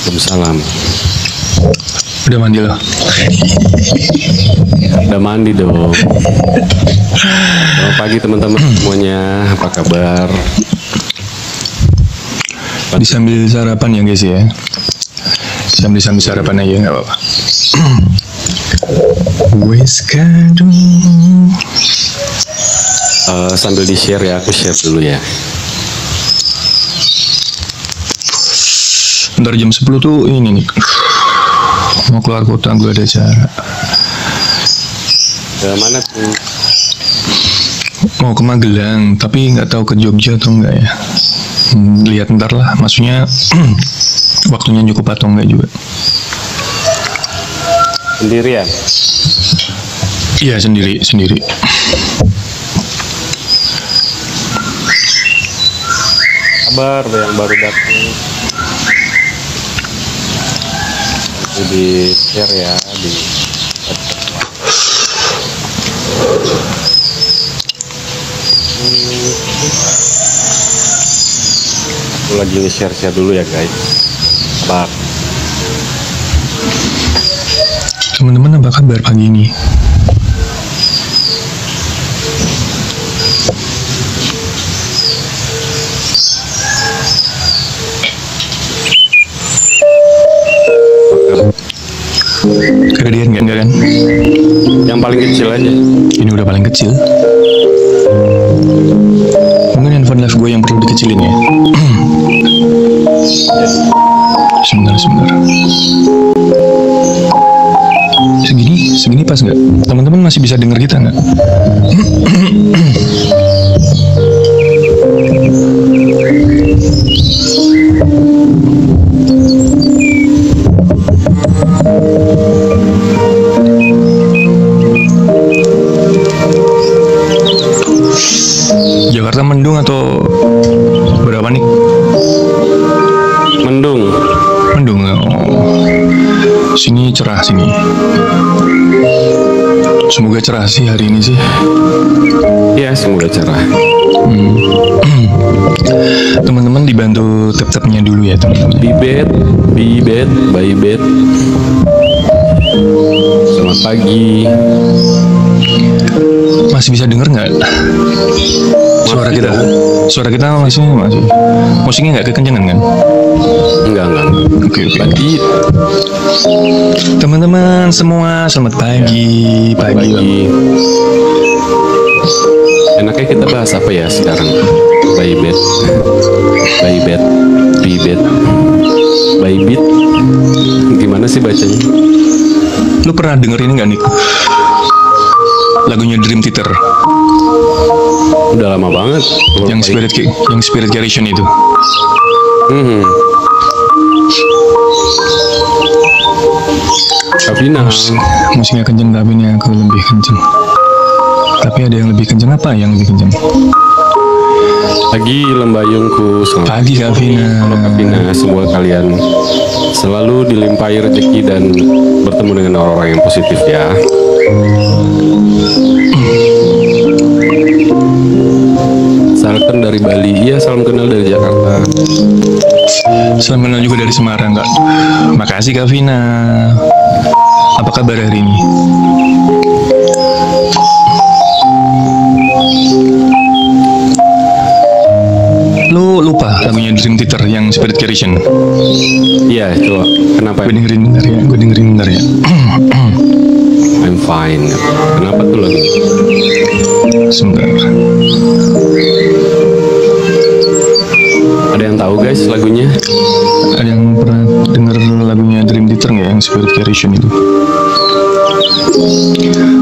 Waalaikumsalam. Udah mandi loh? Udah mandi dong. Selamat pagi teman-teman semuanya, apa kabar? Disambil sarapan ya guys ya. Sambil sarapan aja nggak apa-apa. Wes kadung. Sambil di share ya, aku share dulu ya. Ntar jam 10 tuh ini nih. Mau keluar kota, gue ada acara. Ke mana tuh? Mau ke Magelang, tapi nggak tahu ke Jogja atau enggak ya. Lihat ntar lah, maksudnya waktunya cukup atau enggak juga. Sendirian? Iya sendiri. Kabar yang baru datang. Di share ya di aku lagi nge-share dulu ya guys. Kabar teman-teman, apa kabar pagi ini? Kegedean enggak kan? yang paling kecil aja. Ini udah paling kecil. Mungkin handphone live gue yang perlu dikecilin ya. Sebentar. Segini pas nggak? Teman-teman masih bisa denger kita nggak? Jakarta mendung atau berapa nih? Mendung. Oh. Sini cerah sini. Semoga cerah sih hari ini sih. Ya semoga cerah. Teman-teman dibantu tap-tapnya dulu ya teman-teman. Bibet. Selamat pagi. Masih bisa denger nggak? Suara kita masih. Musiknya nggak kekencangan kan? Enggak. Oke. Pagi. Teman-teman semua, selamat pagi. Pagi. Enaknya kita bahas apa ya sekarang? Bibet. Gimana sih bacanya? Lu pernah denger ini nggak nih? Lagunya Dream Theater. Udah lama banget. Yang Spirit Garrison itu. Kavina. Musiknya kenceng tapi ini aku lebih kenceng. Tapi ada yang lebih kenceng, apa yang lebih kenceng? Pagi lembayungku. Pagi Kavina. Halo Kavina, semoga kalian selalu dilimpahi rezeki dan bertemu dengan orang-orang yang positif ya. Salam dari Bali, iya salam kenal dari Jakarta. Salam kenal juga dari Semarang kak. Makasih Kavina. Apa kabar hari ini? Lu lupa lagunya Dream Theater yang Spirit Garrison? Iya, coba. Kenapa? Gue dengerin bentar ya. I'm fine. Kenapa tuh lagu? Sebentar. Ada yang tahu guys lagunya? Ada yang pernah denger lagunya Dream Theater nggak yang Spirit Garrison itu?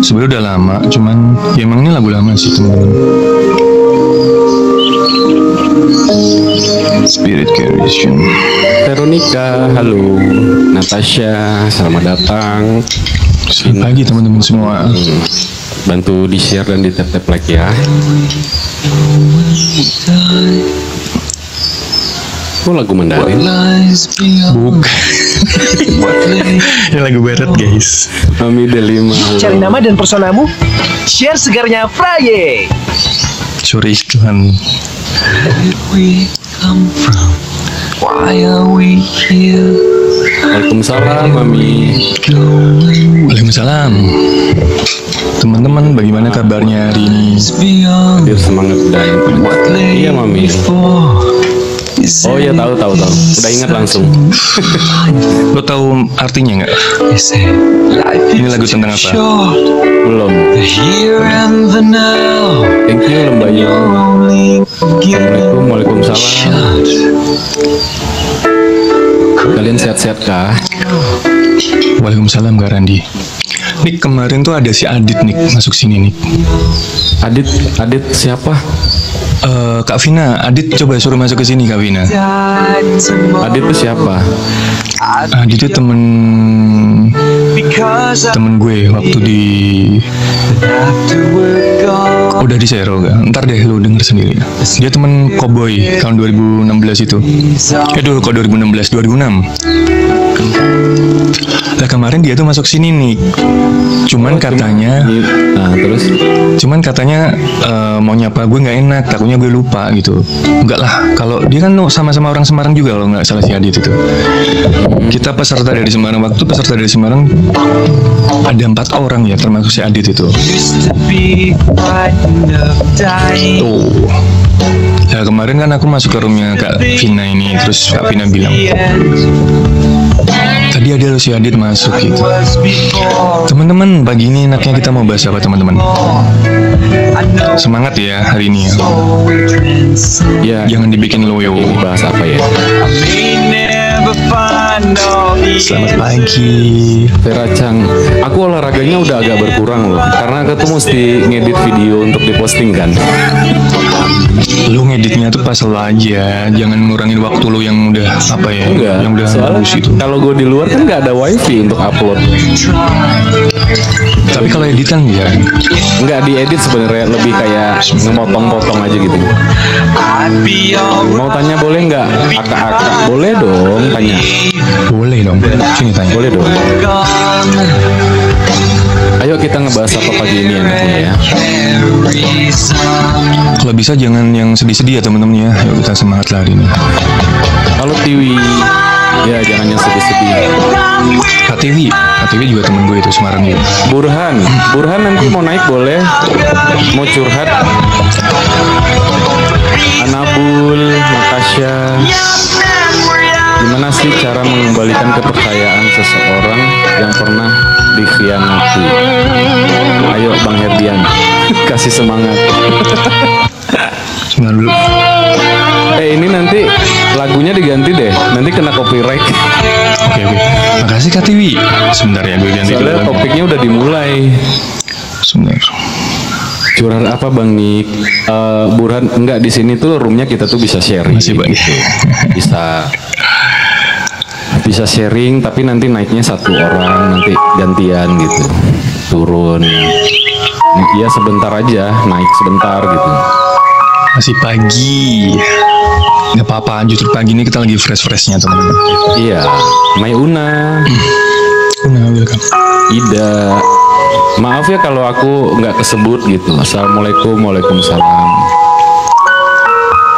Sebenarnya udah lama, cuman ya emang ini lagu lama sih teman-teman. Spirit Garrison. Veronica, halo. Natasha, selamat datang. Selamat pagi teman-teman semua. Bantu di share dan di tap like ya. Oh lagu Mandarin? Bukan. Ini lagu barat guys. Kami Delima. Cari nama dan personamu, share segarnya Fraye. Sorry Tuhan. Why are we here? Waalaikumsalam, Mami. Waalaikumsalam. Teman-teman, bagaimana kabarnya hari ini? Beyond Biar semangat dan what lay iya, Mami. before. Oh iya, tahu. Udah ingat langsung. Lo tahu artinya nggak? Ini lagu tentang apa? Belum. The here and the now. Thank you, Lembayu. Only Assalamualaikum, waalaikumsalam. shot. Kalian sehat-sehat kah? Waalaikumsalam, Kak Randi. Nik, kemarin tuh ada si Adit nih masuk sini nih. Adit siapa? Kak Vina, Adit coba suruh masuk ke sini, Kak Vina. Adit itu siapa? Adit itu temen gue waktu di udah di Sero gak? Ntar deh lu denger sendiri. Dia temen Cowboy tahun 2016 itu. Kok 2016? 2006. Lah kemarin dia tuh masuk sini nih. Cuman katanya Terus? Cuman katanya mau nyapa gue nggak enak, takutnya gue lupa gitu. Enggak lah, kalau dia kan sama-sama orang Semarang juga kalau nggak salah si Adit itu. Kita peserta dari Semarang, waktu peserta dari Semarang ada 4 orang ya, termasuk si Adit itu. Tuh. Nah kemarin kan aku masuk ke roomnya Kak Vina ini, terus Kak Vina bilang, tadi ada lo si Adit masuk gitu. Teman-teman, pagi ini enaknya kita mau bahas apa teman-teman? Semangat ya hari ini ya. Ya, Jangan dibikin loyo. ini bahas apa ya? Selamat pagi. Vera Chang, aku olahraganya udah agak berkurang loh, karena aku tuh mesti ngedit video untuk diposting kan. Lu ngeditnya tuh pas lo aja, jangan ngurangin waktu lu yang udah apa ya? Enggak, Yang udah soalnya bagus itu. kalau gue di luar kan nggak ada wifi untuk upload. Tapi kalau edit kan ya. Nggak diedit sebenarnya, lebih kayak ngemotong-potong aja gitu. Mau tanya boleh nggak? Akak-akak boleh dong tanya. Boleh dong. Sini tanya. Boleh dong. Ayo kita ngebahas apa pagi ini enaknya ya. Kalau bisa jangan yang sedih-sedih ya teman-teman ya. Yuk kita semangat lah hari ini. Kalau Tiwi, ya jangan yang sedih-sedih. KTV juga temen gue itu Semarang juga. Burhan nanti mau naik boleh, mau curhat. Anabul, Makasya. Gimana sih cara mengembalikan kepercayaan seseorang yang pernah dikhianati? Ayo Bang Herdian, kasih semangat. Sebentar dulu. Ini nanti lagunya diganti deh, nanti kena copyright. Oke. Makasih KTV. Sebentar ya gue ganti Soalnya dulu. topiknya udah dimulai. Sebentar. Curhat apa Bang Nik? Burhan enggak, di sini tuh roomnya kita tuh bisa sharing. Masih banyak. Gitu. Bisa sharing, tapi nanti naiknya 1 orang, nanti gantian gitu. Turun. Ya sebentar aja, naik sebentar gitu. Masih pagi. Gak apa-apa, justru pagi ini kita lagi fresh-freshnya teman-teman. Iya, Mayuna, Welcome. Ida. Maaf ya kalau aku nggak kesebut gitu. Assalamualaikum, waalaikumsalam.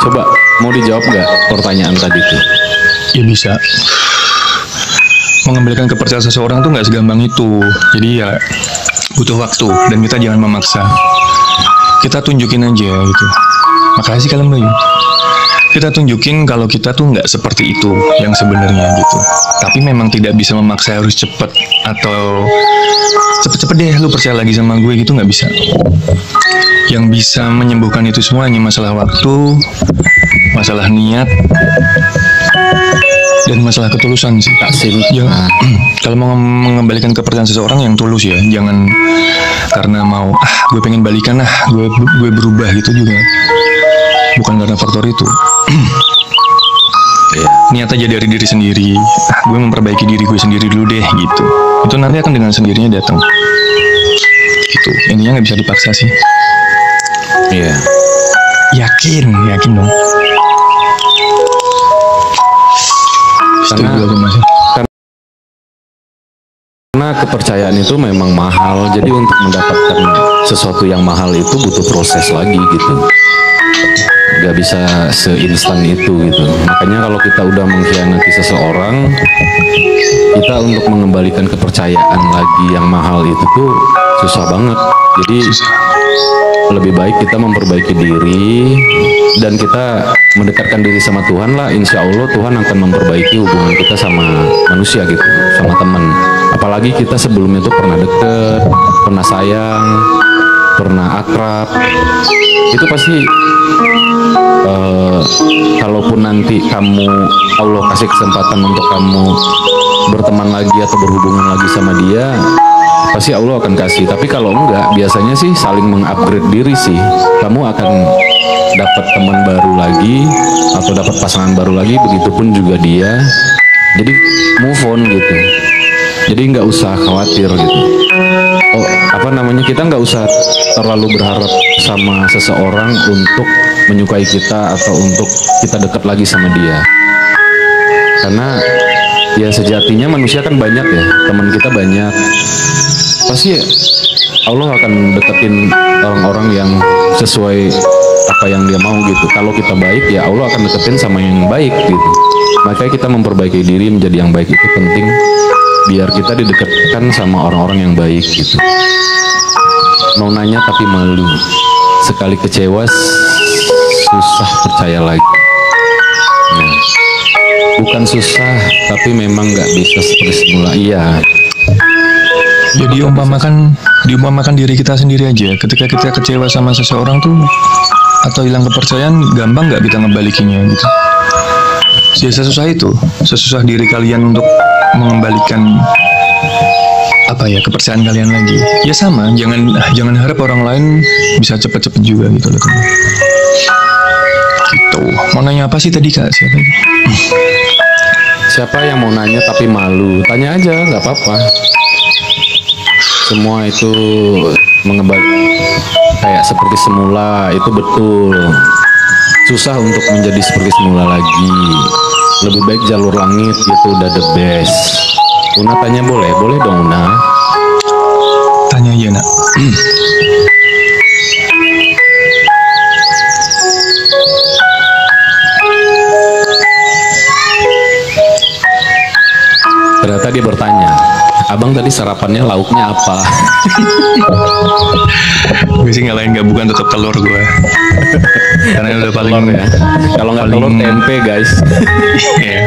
Coba mau dijawab nggak pertanyaan tadi tuh? Ya bisa. Mengembalikan kepercayaan seseorang tuh nggak segampang itu. Jadi ya butuh waktu dan kita jangan memaksa. Kita tunjukin aja gitu. Makasih kalian Bayu. Kita tunjukin kalau kita tuh nggak seperti itu yang sebenarnya gitu. Tapi memang tidak bisa memaksa harus cepet atau cepet-cepet deh lu percaya lagi sama gue gitu, nggak bisa. Yang bisa menyembuhkan itu semua hanya masalah waktu, masalah niat, dan masalah ketulusan sih. Kalau mau mengembalikan kepercayaan seseorang yang tulus ya, jangan karena mau gue pengen balikan gue berubah gitu juga. Bukan karena faktor itu. Niat aja dari diri sendiri. Gue memperbaiki diri gue sendiri dulu deh gitu. Itu nanti akan dengan sendirinya datang. Gitu. Intinya nggak bisa dipaksa sih. Iya. Yakin dong. Karena kepercayaan itu memang mahal. Jadi untuk mendapatkan sesuatu yang mahal itu butuh proses lagi gitu. gak bisa seinstan itu gitu. Makanya kalau kita udah mengkhianati seseorang, kita untuk mengembalikan kepercayaan lagi yang mahal itu tuh susah banget. Jadi lebih baik kita memperbaiki diri dan kita mendekatkan diri sama Tuhan lah. Insya Allah Tuhan akan memperbaiki hubungan kita sama manusia gitu, sama teman. Apalagi kita sebelumnya tuh pernah deket, pernah sayang, pernah akrab. Itu pasti kalaupun nanti Allah kasih kesempatan untuk kamu berteman lagi atau berhubungan lagi sama dia, pasti Allah akan kasih. Tapi kalau enggak, biasanya sih saling mengupgrade diri sih. Kamu akan dapat teman baru lagi atau dapat pasangan baru lagi, begitupun juga dia. Jadi move on gitu. Jadi nggak usah khawatir gitu. Kita nggak usah terlalu berharap sama seseorang untuk menyukai kita atau untuk kita dekat lagi sama dia. Karena ya sejatinya manusia kan banyak ya, teman kita banyak. Pasti Allah akan deketin orang-orang yang sesuai apa yang dia mau gitu. Kalau kita baik ya Allah akan deketin sama yang baik gitu. Makanya kita memperbaiki diri menjadi yang baik itu penting, biar kita didekatkan sama orang-orang yang baik gitu. Mau nanya tapi malu, sekali kecewa susah percaya lagi. Nah, bukan susah, tapi memang nggak bisa seperti semula. Iya. Jadi diumpamakan diri kita sendiri aja. Ketika kita kecewa sama seseorang tuh atau hilang kepercayaan, gampang nggak kita ngebalikinnya gitu. Ya sesusah diri kalian untuk mengembalikan kepercayaan kalian lagi. Ya sama, jangan harap orang lain bisa cepet-cepet juga gitu loh. Gitu. Mau nanya apa sih tadi Kak? Siapa itu? Siapa yang mau nanya tapi malu? Tanya aja, nggak apa-apa. Semua itu kayak seperti semula, itu betul. Susah untuk menjadi seperti semula lagi. Lebih baik jalur langit itu udah the best. Una tanya boleh? Boleh dong Una. Tanya aja nak. Ternyata dia bertanya, abang tadi sarapannya lauknya apa? Gue sih ngalahin gabungan tetap telur gue. Karena udah paling ya. Kalau nggak telur tempe guys. Iya.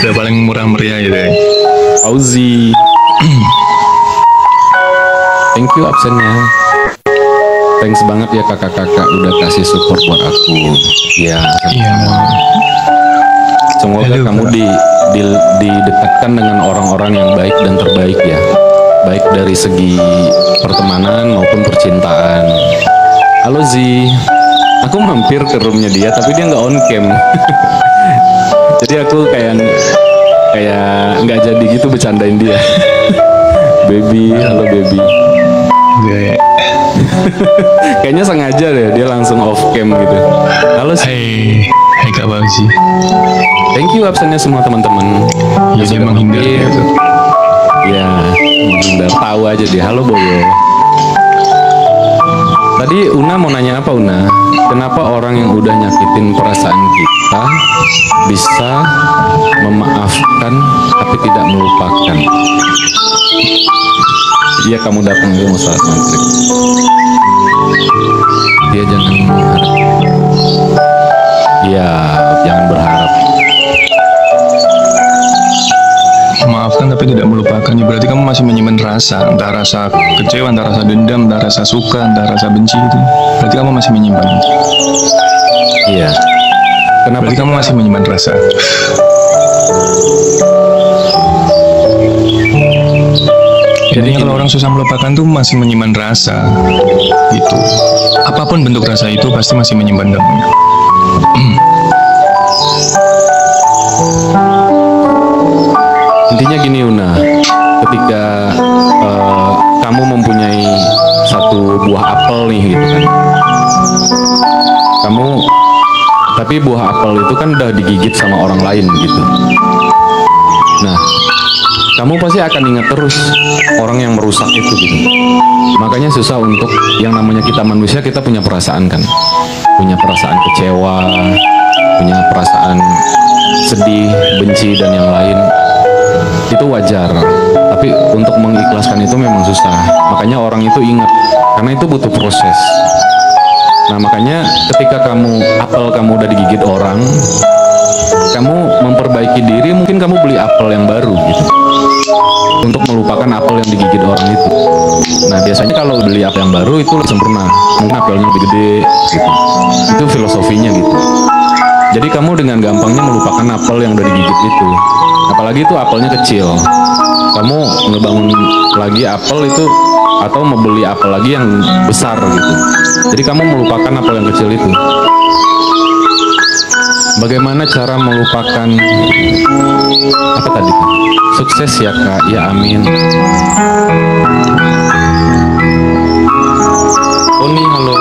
Udah paling murah meriah gitu ya. Fauzi. Thank you absennya. Thanks banget ya kakak-kakak udah kasih support buat aku. Ya. Iya. Semoga kamu didekatkan dengan orang-orang yang baik dan terbaik ya. Baik dari segi pertemanan maupun percintaan. Halo Zi. Aku mampir ke roomnya dia tapi dia nggak on cam. Jadi aku kayak nggak jadi gitu bercandain dia. Baby, halo baby. Gue Kayaknya sengaja deh dia langsung off cam gitu. Halo Zi. Hai Kak Fauzi. Thank you absennya semua teman-teman. Ya dia menghindar gitu. Ya, menghindar. Tahu aja dia. Halo Boyo. Tadi Una mau nanya apa Una? Kenapa orang yang udah nyakitin perasaan kita bisa memaafkan tapi tidak melupakan? Iya kamu datang ke saat maghrib. Dia jangan berharap. Iya, jangan berharap. Maafkan tapi tidak melupakan. Ya, berarti kamu masih menyimpan rasa, entah rasa kecewa, entah rasa dendam, entah rasa suka, entah rasa benci itu. Berarti kamu masih menyimpan. Iya. Kenapa? Berarti kamu masih menyimpan rasa. Jadi kalau orang susah melupakan tuh masih menyimpan rasa, gitu. Apapun bentuk rasa itu pasti masih menyimpan kamu. Intinya gini Una, ketika kamu mempunyai satu buah apel nih gitu kan, tapi buah apel itu kan udah digigit sama orang lain gitu. Nah, kamu pasti akan ingat terus orang yang merusak itu gitu. Makanya susah untuk yang namanya kita manusia, kita punya perasaan kan. punya perasaan kecewa, punya perasaan sedih, benci dan yang lain. Itu wajar. Tapi untuk mengikhlaskan itu memang susah. Makanya orang itu ingat, karena itu butuh proses. Nah makanya ketika apel kamu udah digigit orang, kamu memperbaiki diri, mungkin kamu beli apel yang baru gitu, untuk melupakan apel yang digigit orang itu. Nah biasanya kalau beli apel yang baru itu sempurna, mungkin apelnya lebih gede gitu. Itu filosofinya gitu. Jadi kamu dengan gampangnya melupakan apel yang udah digigit itu. Apalagi itu apelnya kecil. Kamu ngebangun lagi apel itu, atau membeli apel lagi yang besar gitu. Jadi kamu melupakan apel yang kecil itu. Bagaimana cara melupakan apa tadi? Sukses ya Kak, ya amin. Oni halo.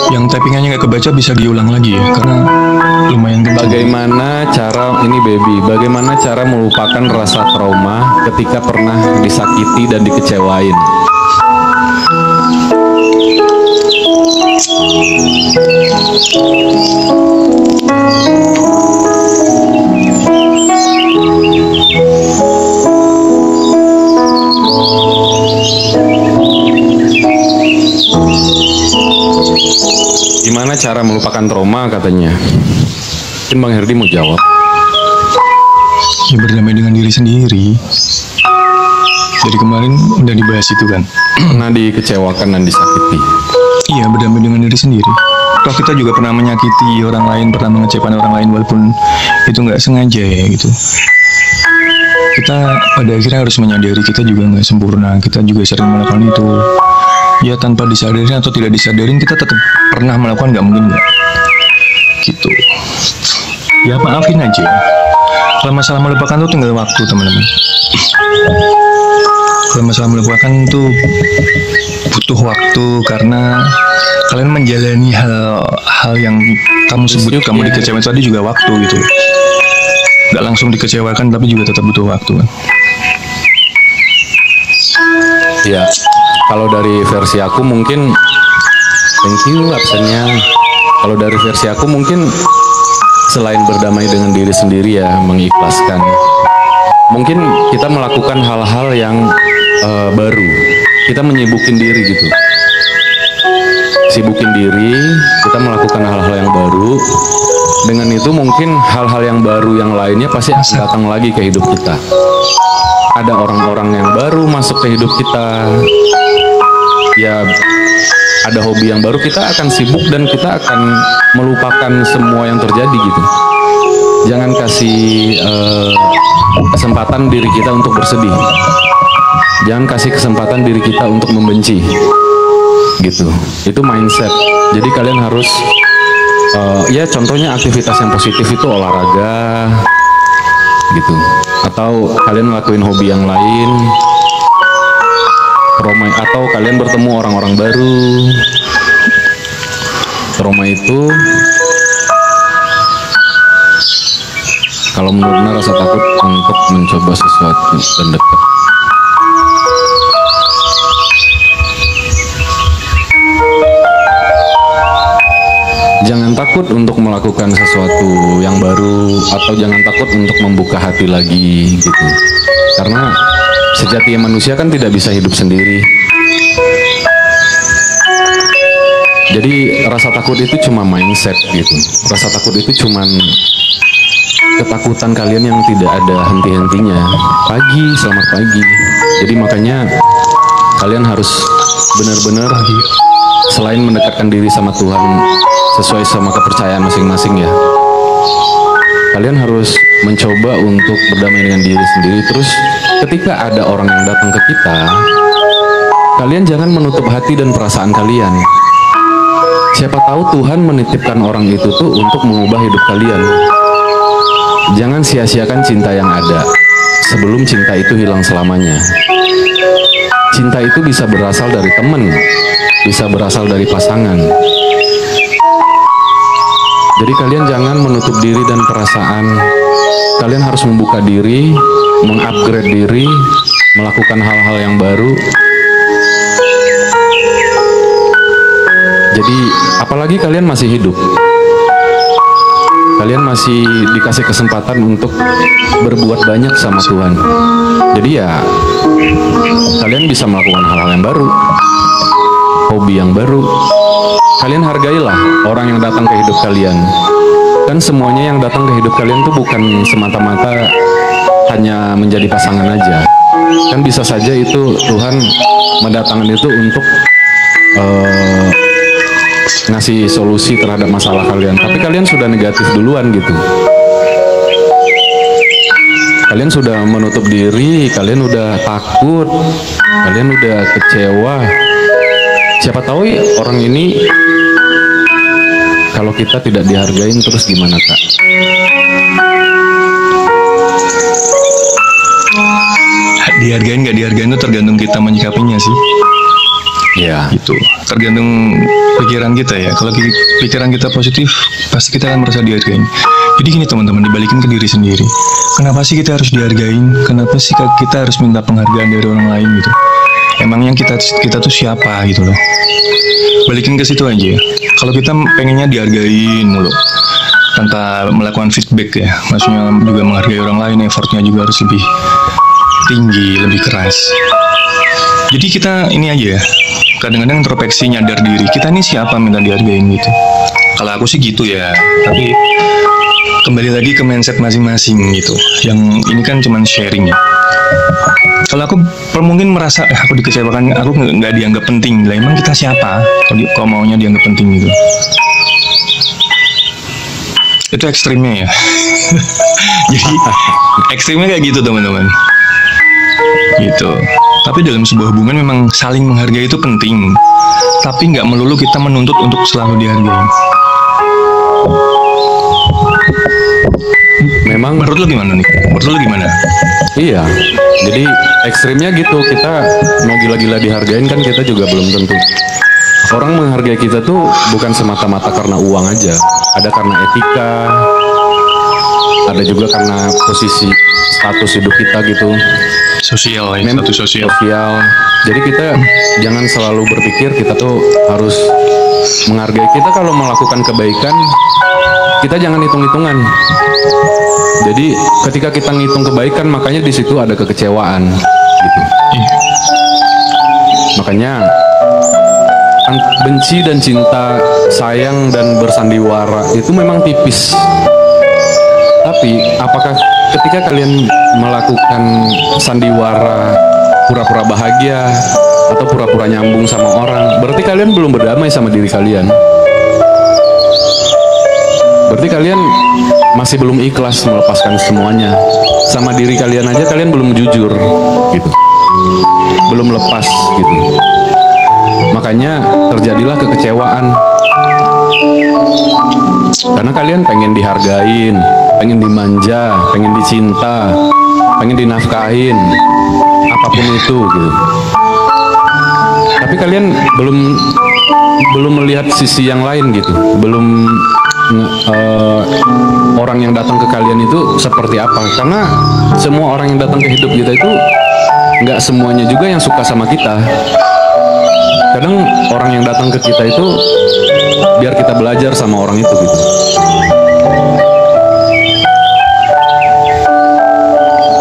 Yang typingannya nggak kebaca bisa diulang lagi ya, karena lumayan kencang. Bagaimana cara ini baby? Bagaimana cara melupakan rasa trauma ketika pernah disakiti dan dikecewain? Gimana cara melupakan trauma katanya? Mungkin Bang Herdi mau jawab. Ya berdamai dengan diri sendiri. Dari kemarin udah dibahas itu kan. Pernah dikecewakan dan disakiti. Iya, berdamai dengan diri sendiri. Toh kita juga pernah menyakiti orang lain, pernah mengecewakan orang lain walaupun itu nggak sengaja ya gitu. Kita pada akhirnya harus menyadari kita juga nggak sempurna. Kita juga sering melakukan itu. Ya tanpa disadarin atau tidak disadarin kita tetap pernah melakukan, nggak mungkin nggak. Gitu. Ya maafin aja. Kalau masalah melupakan itu tinggal waktu teman-teman. Kalau masalah melupakan itu butuh waktu karena kalian menjalani hal yang kamu sebut kamu dikecewakan tadi juga waktu gitu. Gak langsung dikecewakan tapi juga tetap butuh waktu kan. Ya, kalau dari versi aku mungkin, thank you absennya. Kalau dari versi aku mungkin selain berdamai dengan diri sendiri ya, mengikhlaskan. Mungkin kita melakukan hal-hal yang baru. Kita menyibukin diri gitu. Sibukin diri, kita melakukan hal-hal yang baru. Dengan itu mungkin hal-hal yang baru yang lainnya pasti akan datang lagi ke hidup kita. Ada orang-orang yang baru masuk ke hidup kita. Ya, ada hobi yang baru, kita akan sibuk dan kita akan melupakan semua yang terjadi gitu. Jangan kasih kesempatan diri kita untuk bersedih. Jangan kasih kesempatan diri kita untuk membenci. Gitu. Itu mindset. Jadi kalian harus ya contohnya aktivitas yang positif itu olahraga gitu. Atau kalian ngelakuin hobi yang lain. Trauma, atau kalian bertemu orang-orang baru. Trauma itu kalau menurutnya rasa takut untuk mencoba sesuatu dan dekat. Jangan takut untuk melakukan sesuatu yang baru, atau jangan takut untuk membuka hati lagi gitu. Karena sejatinya manusia kan tidak bisa hidup sendiri. Jadi rasa takut itu cuma mindset gitu. Rasa takut itu cuma ketakutan kalian yang tidak ada henti-hentinya. Selamat pagi. Jadi makanya kalian harus benar-benar selain mendekatkan diri sama Tuhan sesuai sama kepercayaan masing-masing ya, kalian harus mencoba untuk berdamai dengan diri sendiri. Terus ketika ada orang yang datang ke kita, kalian jangan menutup hati dan perasaan kalian. Siapa tahu Tuhan menitipkan orang itu tuh untuk mengubah hidup kalian. Jangan sia-siakan cinta yang ada sebelum cinta itu hilang selamanya. Cinta itu bisa berasal dari teman, bisa berasal dari pasangan. Jadi kalian jangan menutup diri dan perasaan. Kalian harus membuka diri, mengupgrade diri, melakukan hal-hal yang baru. Jadi apalagi kalian masih hidup, kalian masih dikasih kesempatan untuk berbuat banyak sama Tuhan. Jadi ya kalian bisa melakukan hal-hal yang baru, hobi yang baru. Kalian hargailah orang yang datang ke hidup kalian. Kan semuanya yang datang ke hidup kalian tuh bukan semata-mata hanya menjadi pasangan aja. Kan bisa saja itu Tuhan mendatangkan itu untuk ngasih solusi terhadap masalah kalian. Tapi kalian sudah negatif duluan gitu. Kalian sudah menutup diri, kalian udah takut, kalian udah kecewa. Siapa tahu ya, orang ini kalau kita tidak dihargain terus gimana, Kak? Dihargain nggak dihargain itu tergantung kita menyikapinya sih. Ya. Gitu. Tergantung pikiran kita ya. Kalau pikiran kita positif, pasti kita akan merasa dihargain. Jadi gini teman-teman, dibalikin ke diri sendiri. Kenapa sih kita harus dihargain? Kenapa sih kita harus minta penghargaan dari orang lain gitu? Emangnya kita tuh siapa gitu loh? Balikin ke situ aja. Kalau kita pengennya dihargain mulu, tanpa melakukan feedback ya, maksudnya juga menghargai orang lain, effortnya juga harus lebih tinggi, lebih keras. Jadi kita ini aja ya, kadang-kadang introspeksi, nyadar diri, kita ini siapa minta dihargain gitu. Kalau aku sih gitu ya, tapi kembali lagi ke mindset masing-masing gitu. Yang ini kan cuman sharing ya. Kalau aku mungkin merasa aku dikecewakan, aku nggak dianggap penting. Lah emang kita siapa? Kalau maunya dianggap penting gitu. Itu ekstrimnya ya. Jadi ekstrimnya kayak gitu teman-teman. Gitu. Tapi dalam sebuah hubungan memang saling menghargai itu penting. Tapi nggak melulu kita menuntut untuk selalu dihargai. Memang Menurut lo gimana nih? Menurut lo gimana? iya. Jadi ekstrimnya gitu, kita mau gila-gila dihargain kan kita juga belum tentu. Orang menghargai kita tuh bukan semata-mata karena uang aja. Ada karena etika, ada juga karena posisi status hidup kita gitu. Sosial ya, status sosial. Jadi kita jangan selalu berpikir kita tuh harus menghargai. Kita kalau melakukan kebaikan, kita jangan hitung-hitungan. Jadi ketika kita ngitung kebaikan, makanya di situ ada kekecewaan gitu. Makanya benci dan cinta, sayang dan bersandiwara itu memang tipis. Tapi apakah ketika kalian melakukan sandiwara, pura-pura bahagia atau pura-pura nyambung sama orang, berarti kalian belum berdamai sama diri kalian. Berarti kalian masih belum ikhlas melepaskan semuanya. Sama diri kalian aja kalian belum jujur gitu. Belum lepas gitu. Makanya terjadilah kekecewaan. Karena kalian pengen dihargain, pengen dimanja, pengen dicinta, pengen dinafkahin, apapun itu gitu. Tapi kalian belum melihat sisi yang lain gitu. Belum orang yang datang ke kalian itu seperti apa. Karena semua orang yang datang ke hidup kita itu nggak semuanya juga yang suka sama kita. Kadang orang yang datang ke kita itu biar kita belajar sama orang itu gitu.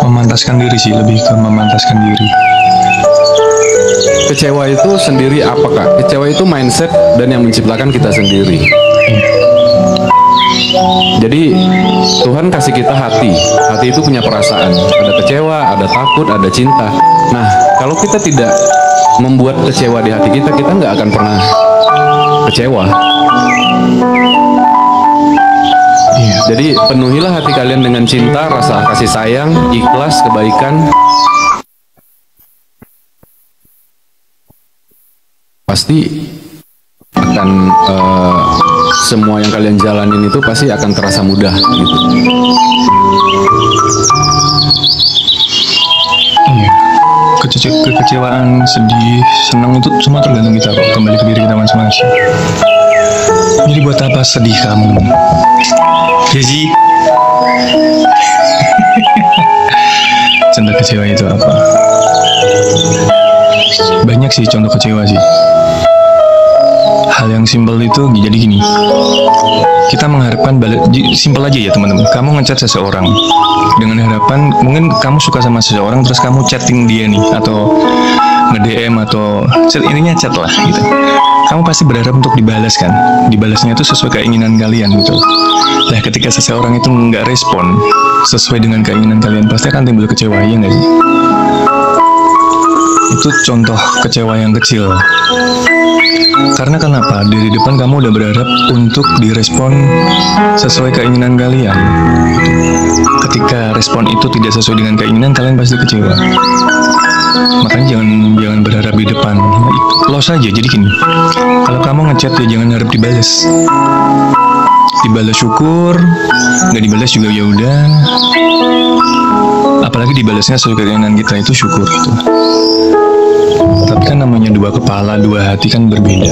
Memantaskan diri sih, lebih ke memantaskan diri. Kecewa itu sendiri apa, Kak? Kecewa itu mindset dan yang menciptakan kita sendiri. Jadi Tuhan kasih kita hati. Hati itu punya perasaan. Ada kecewa, ada takut, ada cinta. Nah, kalau kita tidak membuat kecewa di hati kita, kita nggak akan pernah kecewa. Jadi penuhilah hati kalian dengan cinta, rasa kasih sayang, ikhlas, kebaikan. Pasti akan semua yang kalian jalanin itu pasti akan terasa mudah gitu. Iya. Kekecewaan, sedih, senang itu semua tergantung kita kok, kembali ke diri kita masing-masing. Jadi buat apa sedih kamu? Ya sih. Contoh kecewa itu apa? Banyak sih contoh kecewa sih. Hal hal yang simpel itu jadi gini. Kita mengharapkan simpel aja ya teman-teman. Kamu ngechat seseorang dengan harapan mungkin kamu suka sama seseorang terus kamu chatting dia nih atau nge-DM atau ininya chat lah gitu. Kamu pasti berharap untuk dibalas kan. Dibalasnya itu sesuai keinginan kalian gitu. Nah ketika seseorang itu nggak respon sesuai dengan keinginan kalian, pasti akan timbul kecewa, ya nggak sih? Itu contoh kecewa yang kecil. Karena kenapa? Dari depan kamu udah berharap untuk direspon sesuai keinginan kalian. Ketika respon itu tidak sesuai dengan keinginan, kalian pasti kecewa. Makanya jangan berharap di depan. Close aja. Jadi gini, kalau kamu ngechat ya jangan harap dibalas. Dibalas syukur, nggak dibalas juga ya udah. Apalagi dibalasnya sesuai keinginan kita, itu syukur gitu. Tapi kan namanya dua kepala, dua hati kan berbeda.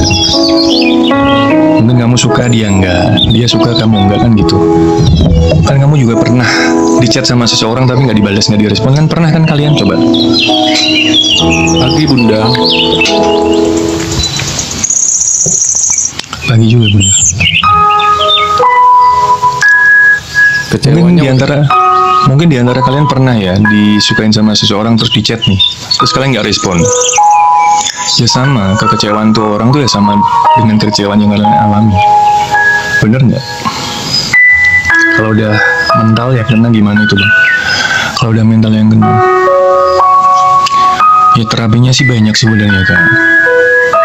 Mungkin kamu suka dia enggak, dia suka kamu enggak, kan gitu. Kan kamu juga pernah dicat sama seseorang tapi nggak dibalas, nggak direspon, kan pernah kan kalian? Coba. Pagi Bunda. Pagi juga Bunda. Mungkin di antara kalian pernah ya disukain sama seseorang terus dicat nih, terus kalian nggak respon. Ya sama, kekecewaan tuh orang tuh ya sama dengan kekecewaan yang kalian alami. Bener nggak? Kalau udah mental ya kena gimana itu bang? Kalau udah mental yang kena, ya terapinya sih banyak sebenarnya kan.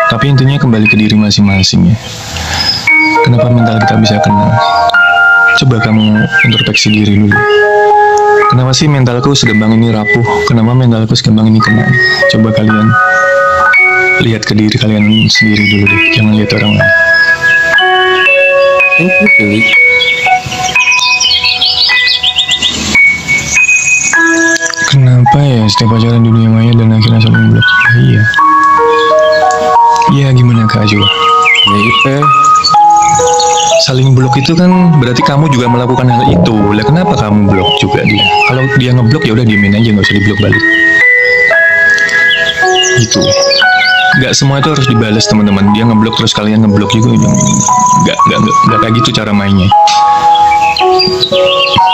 Tapi intinya kembali ke diri masing-masing ya. Kenapa mental kita bisa kena? Coba kamu introspeksi diri dulu. Kenapa sih mentalku segampang ini rapuh? Kenapa mentalku segampang ini kena? Coba kalian lihat ke diri kalian sendiri dulu deh. Jangan lihat orang lain. Thank you, Felix. Kenapa ya setiap pacaran di dunia maya dan akhirnya saling blok? Iya. Iya gimana Kak coba? Ya, saling blok itu kan berarti kamu juga melakukan hal itu. Lah kenapa kamu blok juga dia? Kalau dia ngeblok ya udah diemin aja, nggak usah diblok balik. Gitu. Nggak semua itu harus dibalas teman-teman. Dia ngeblok terus kalian ngeblok juga. Nggak kayak gitu cara mainnya.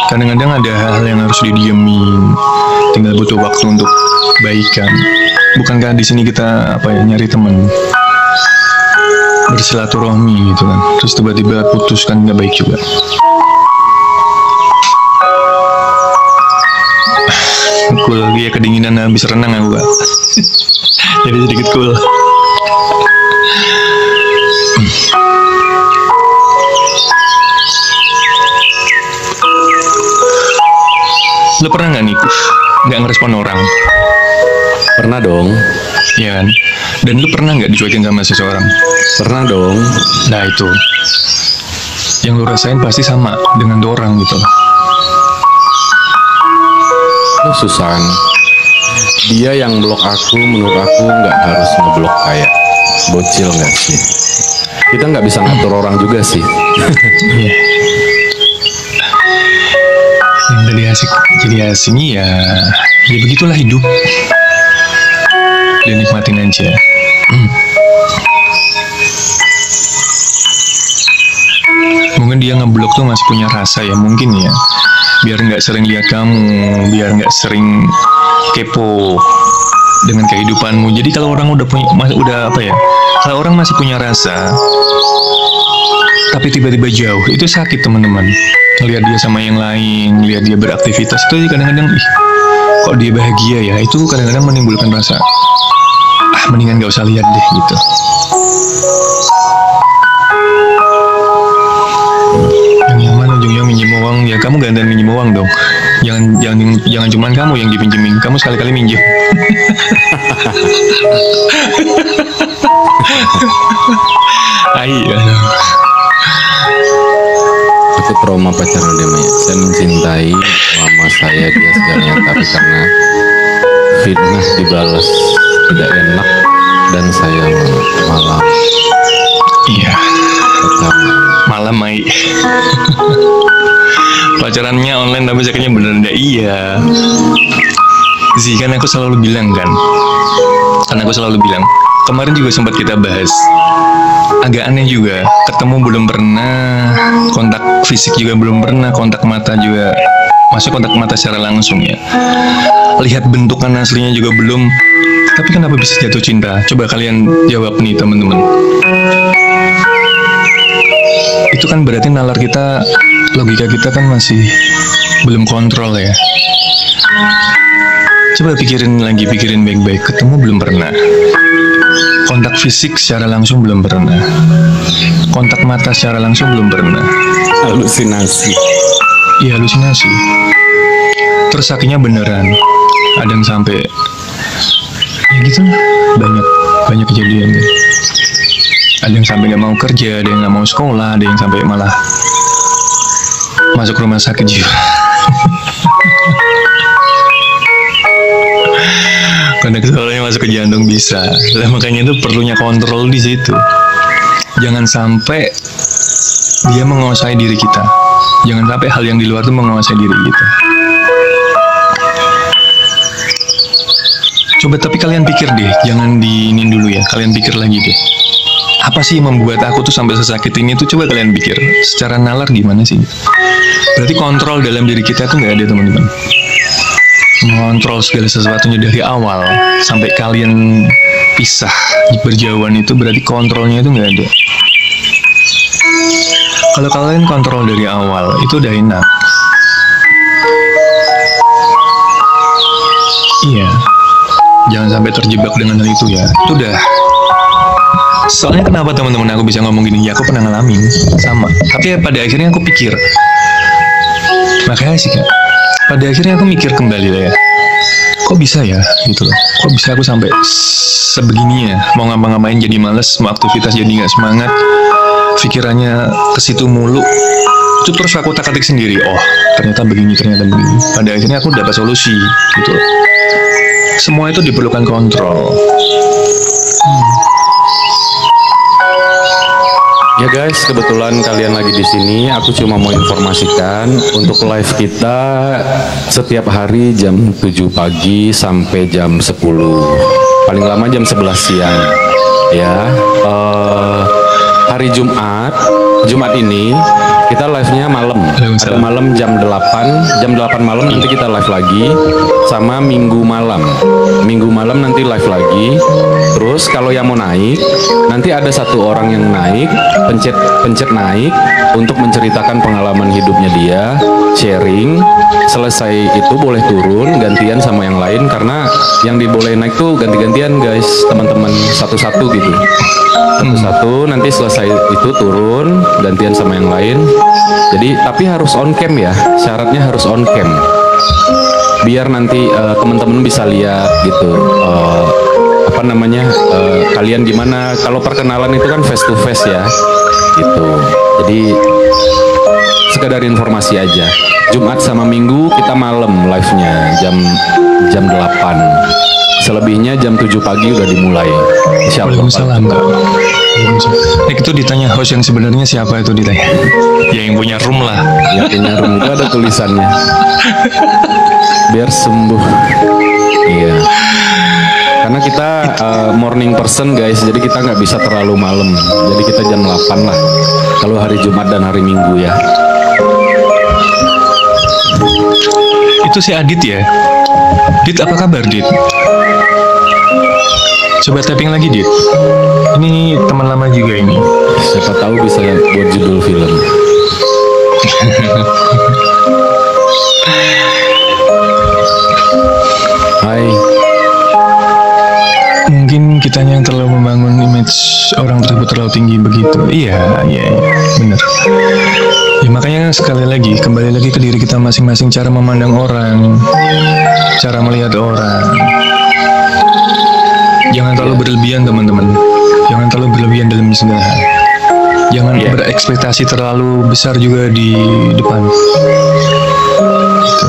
Kadang-kadang ada hal-hal yang harus didiemin. Tinggal butuh waktu untuk baikan. Bukankah di sini kita nyari teman? Bersilaturahmi gitu kan, terus tiba-tiba putus kan nggak baik juga. Cool, dia kedinginan habis renang aku Kak. Jadi sedikit cool. Lo pernah nggak nih nggak ngerespon orang? Pernah dong. Iya kan? Dan lu pernah nggak dicuekin sama seseorang? Pernah dong. Nah itu yang lu rasain pasti sama dengan dua orang gitu loh. Oh, Susan, dia yang blok aku, menurut aku nggak harus ngeblok kayak bocil nggak sih? Kita nggak bisa ngatur orang juga sih. Iya. Yang jadi asing ya begitulah hidup. Dan nikmatin aja. Mungkin dia ngeblok tuh masih punya rasa ya, mungkin ya. Biar nggak sering lihat kamu, biar nggak sering kepo dengan kehidupanmu. Jadi kalau orang kalau orang masih punya rasa, tapi tiba-tiba jauh, itu sakit teman-teman. Lihat dia sama yang lain, lihat dia beraktivitas, itu kadang-kadang kok dia bahagia ya, itu kadang-kadang menimbulkan rasa mendingan gak usah lihat deh gitu. Yang nyaman ujungnya minjem uang ya, kamu gantian minjem uang dong. Jangan cuman kamu yang dipinjemin, kamu sekali-kali minjem. Ayo. Aku trauma pacaran dia Maya. Saya mencintai lama saya dia segalanya, tapi karena fitnah dibalas tidak enak dan saya malam. Iya. Malam Mai. Pacarannya online tapi sakitnya bener-bener iya. Kan aku selalu bilang kan. Karena aku selalu bilang kemarin juga sempat kita bahas. Agak aneh juga, ketemu belum pernah, kontak fisik juga belum pernah, kontak mata juga, maksudnya kontak mata secara langsung ya. Lihat bentukan aslinya juga belum. Tapi kenapa bisa jatuh cinta? Coba kalian jawab nih teman-teman. Itu kan berarti nalar kita, logika kita kan masih belum kontrol ya. Coba pikirin lagi, pikirin baik-baik. Ketemu belum pernah. Kontak fisik secara langsung belum pernah. Kontak mata secara langsung belum pernah. Halusinasi. Iya, halusinasi. Terus akhirnya beneran. Ada yang sampai ya gitu, banyak kejadian. Ada yang sampai nggak mau kerja, ada yang nggak mau sekolah, ada yang sampai malah masuk rumah sakit jiwa. Karena kesoalnya masuk ke jantung bisa. Nah, makanya itu perlunya kontrol di situ. Jangan sampai dia menguasai diri kita. Jangan sampai hal yang di luar itu menguasai diri kita. Coba tapi kalian pikir deh, jangan diinin dulu ya. Kalian pikir lagi deh. Apa sih yang membuat aku tuh sampai sesakit ini tuh? Coba kalian pikir. Secara nalar gimana sih? Berarti kontrol dalam diri kita tuh nggak ada, teman-teman. Mengontrol segala sesuatunya dari awal sampai kalian pisah berjauhan itu berarti kontrolnya itu nggak ada. Kalau kalian kontrol dari awal itu udah enak. Iya, jangan sampai terjebak dengan hal itu ya. Itu udah. Soalnya kenapa teman-teman aku bisa ngomong gini? Ya aku pernah ngalamin sama. Tapi ya pada akhirnya aku pikir. Makanya sih kak. Pada akhirnya aku mikir kembali lah ya. Kok bisa ya gitu loh. Kok bisa aku sampai sebegininya. Mau ngapa-ngapain jadi males. Mau aktivitas jadi nggak semangat. Pikirannya ke situ mulu. Itu terus aku tak-atik sendiri. Oh ternyata begini, ternyata begini. Pada akhirnya aku dapat solusi gitu loh. Semua itu diperlukan kontrol. Ya guys, kebetulan kalian lagi di sini. Aku cuma mau informasikan untuk live kita setiap hari jam 7 pagi sampai jam 10. Paling lama jam 11 siang. Ya, hari Jumat ini kita live-nya malam. Ada malam jam 8 malam nanti kita live lagi, sama Minggu malam nanti live lagi. Terus kalau yang mau naik, nanti ada satu orang yang naik, pencet naik untuk menceritakan pengalaman hidupnya dia, sharing. Selesai itu boleh turun gantian sama yang lain, karena yang diboleh naik tuh ganti-gantian guys, teman-teman, satu-satu gitu. Satu-satu, nanti selesai itu turun gantian sama yang lain. Jadi tapi harus on cam ya, syaratnya harus on cam biar nanti teman-teman bisa lihat gitu, kalian gimana. Kalau perkenalan itu kan face to face ya gitu. Jadi sekedar informasi aja. Jumat sama Minggu kita malam live-nya jam 8. Selebihnya jam 7 pagi udah dimulai. Waalaikumsalam. Itu ditanya host yang sebenarnya siapa itu ditanya. Ya yang punya room lah. Yang punya room itu ada tulisannya. Biar sembuh. Iya. Karena kita morning person guys, jadi kita nggak bisa terlalu malam. Jadi kita jam 8 lah. Kalau hari Jumat dan hari Minggu ya. Itu si Adit ya. Dit, apa kabar Dit? Coba tapping lagi Dit. Ini teman lama juga ini. Siapa tahu bisa buat judul film. Hai. Mungkin kitanya yang terlalu membangun image orang tersebut terlalu tinggi begitu. Iya, benar. Ya makanya sekali lagi, kembali lagi ke diri kita masing-masing, cara memandang orang, cara melihat orang. Jangan terlalu berlebihan teman-teman. Jangan terlalu berlebihan dalam segala hal. Jangan berekspektasi terlalu besar juga di depan. Gitu.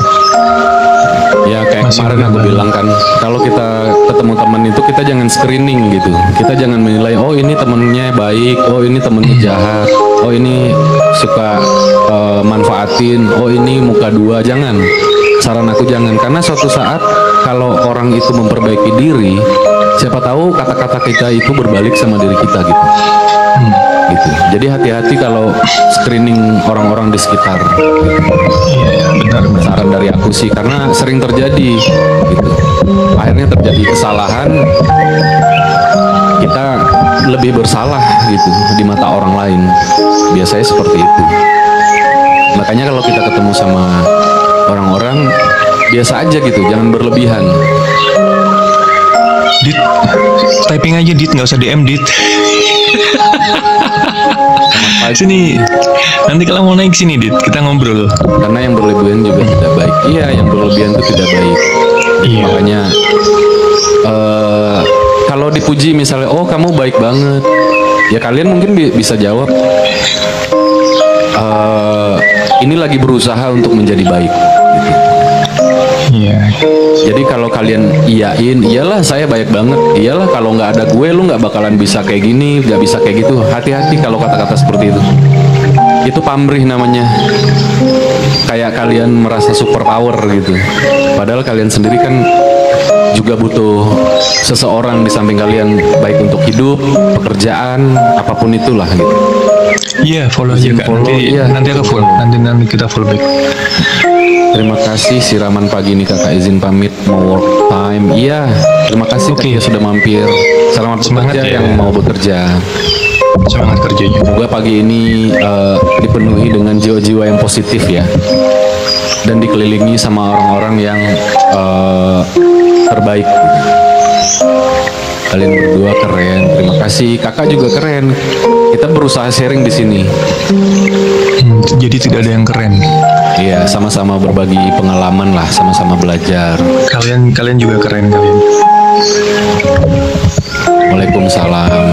Ya kayak kemarin aku bilang kan, kalau kita ketemu teman itu kita jangan screening gitu. Kita jangan menilai, oh ini temennya baik, oh ini temennya jahat, oh ini suka manfaatin, oh ini muka dua. Jangan. Saran aku jangan, karena suatu saat kalau orang itu memperbaiki diri, Siapa tahu kata-kata kita itu berbalik sama diri kita gitu. Gitu. Jadi hati-hati kalau screening orang-orang di sekitar. Iya, benar. Saran dari aku sih, karena sering terjadi gitu. Akhirnya terjadi kesalahan, kita lebih bersalah gitu di mata orang lain. Biasanya seperti itu. Makanya kalau kita ketemu sama orang-orang, biasa aja gitu, jangan berlebihan. Dit, typing aja Dit, nggak usah DM Dit. Sini, nanti kalau mau naik sini Dit, kita ngobrol. Karena yang berlebihan juga tidak baik. Iya, yang berlebihan itu tidak baik. Iya. Makanya kalau dipuji misalnya, oh kamu baik banget, ya kalian mungkin bisa jawab, ini lagi berusaha untuk menjadi baik. Gitu. Iya. Jadi kalau kalian iyain, iyalah saya baik banget, iyalah kalau nggak ada gue lu nggak bakalan bisa kayak gini, nggak bisa kayak gitu. Hati-hati kalau kata-kata seperti itu. Itu pamrih namanya. Kayak kalian merasa super power gitu. Padahal kalian sendiri kan juga butuh seseorang di samping kalian, baik untuk hidup, pekerjaan, apapun itulah gitu. Iya, follow aja Kak. Follow, Nanti, iya. nanti aku follow. Nanti kita follow back. Terima kasih siraman pagi ini kakak, izin pamit mau work time. Iya, terima kasih Oke. Kak, sudah mampir. Selamat Semangat bekerja ya. yang mau bekerja. Semangat kerjanya. Semoga pagi ini dipenuhi dengan jiwa-jiwa yang positif ya, dan dikelilingi sama orang-orang yang terbaik. Kalian berdua keren, terima kasih. Kakak juga keren. Kita berusaha sharing di sini. Jadi tidak ada yang keren. Iya, sama-sama berbagi pengalaman lah, sama-sama belajar. Kalian juga keren kalian. Waalaikumsalam.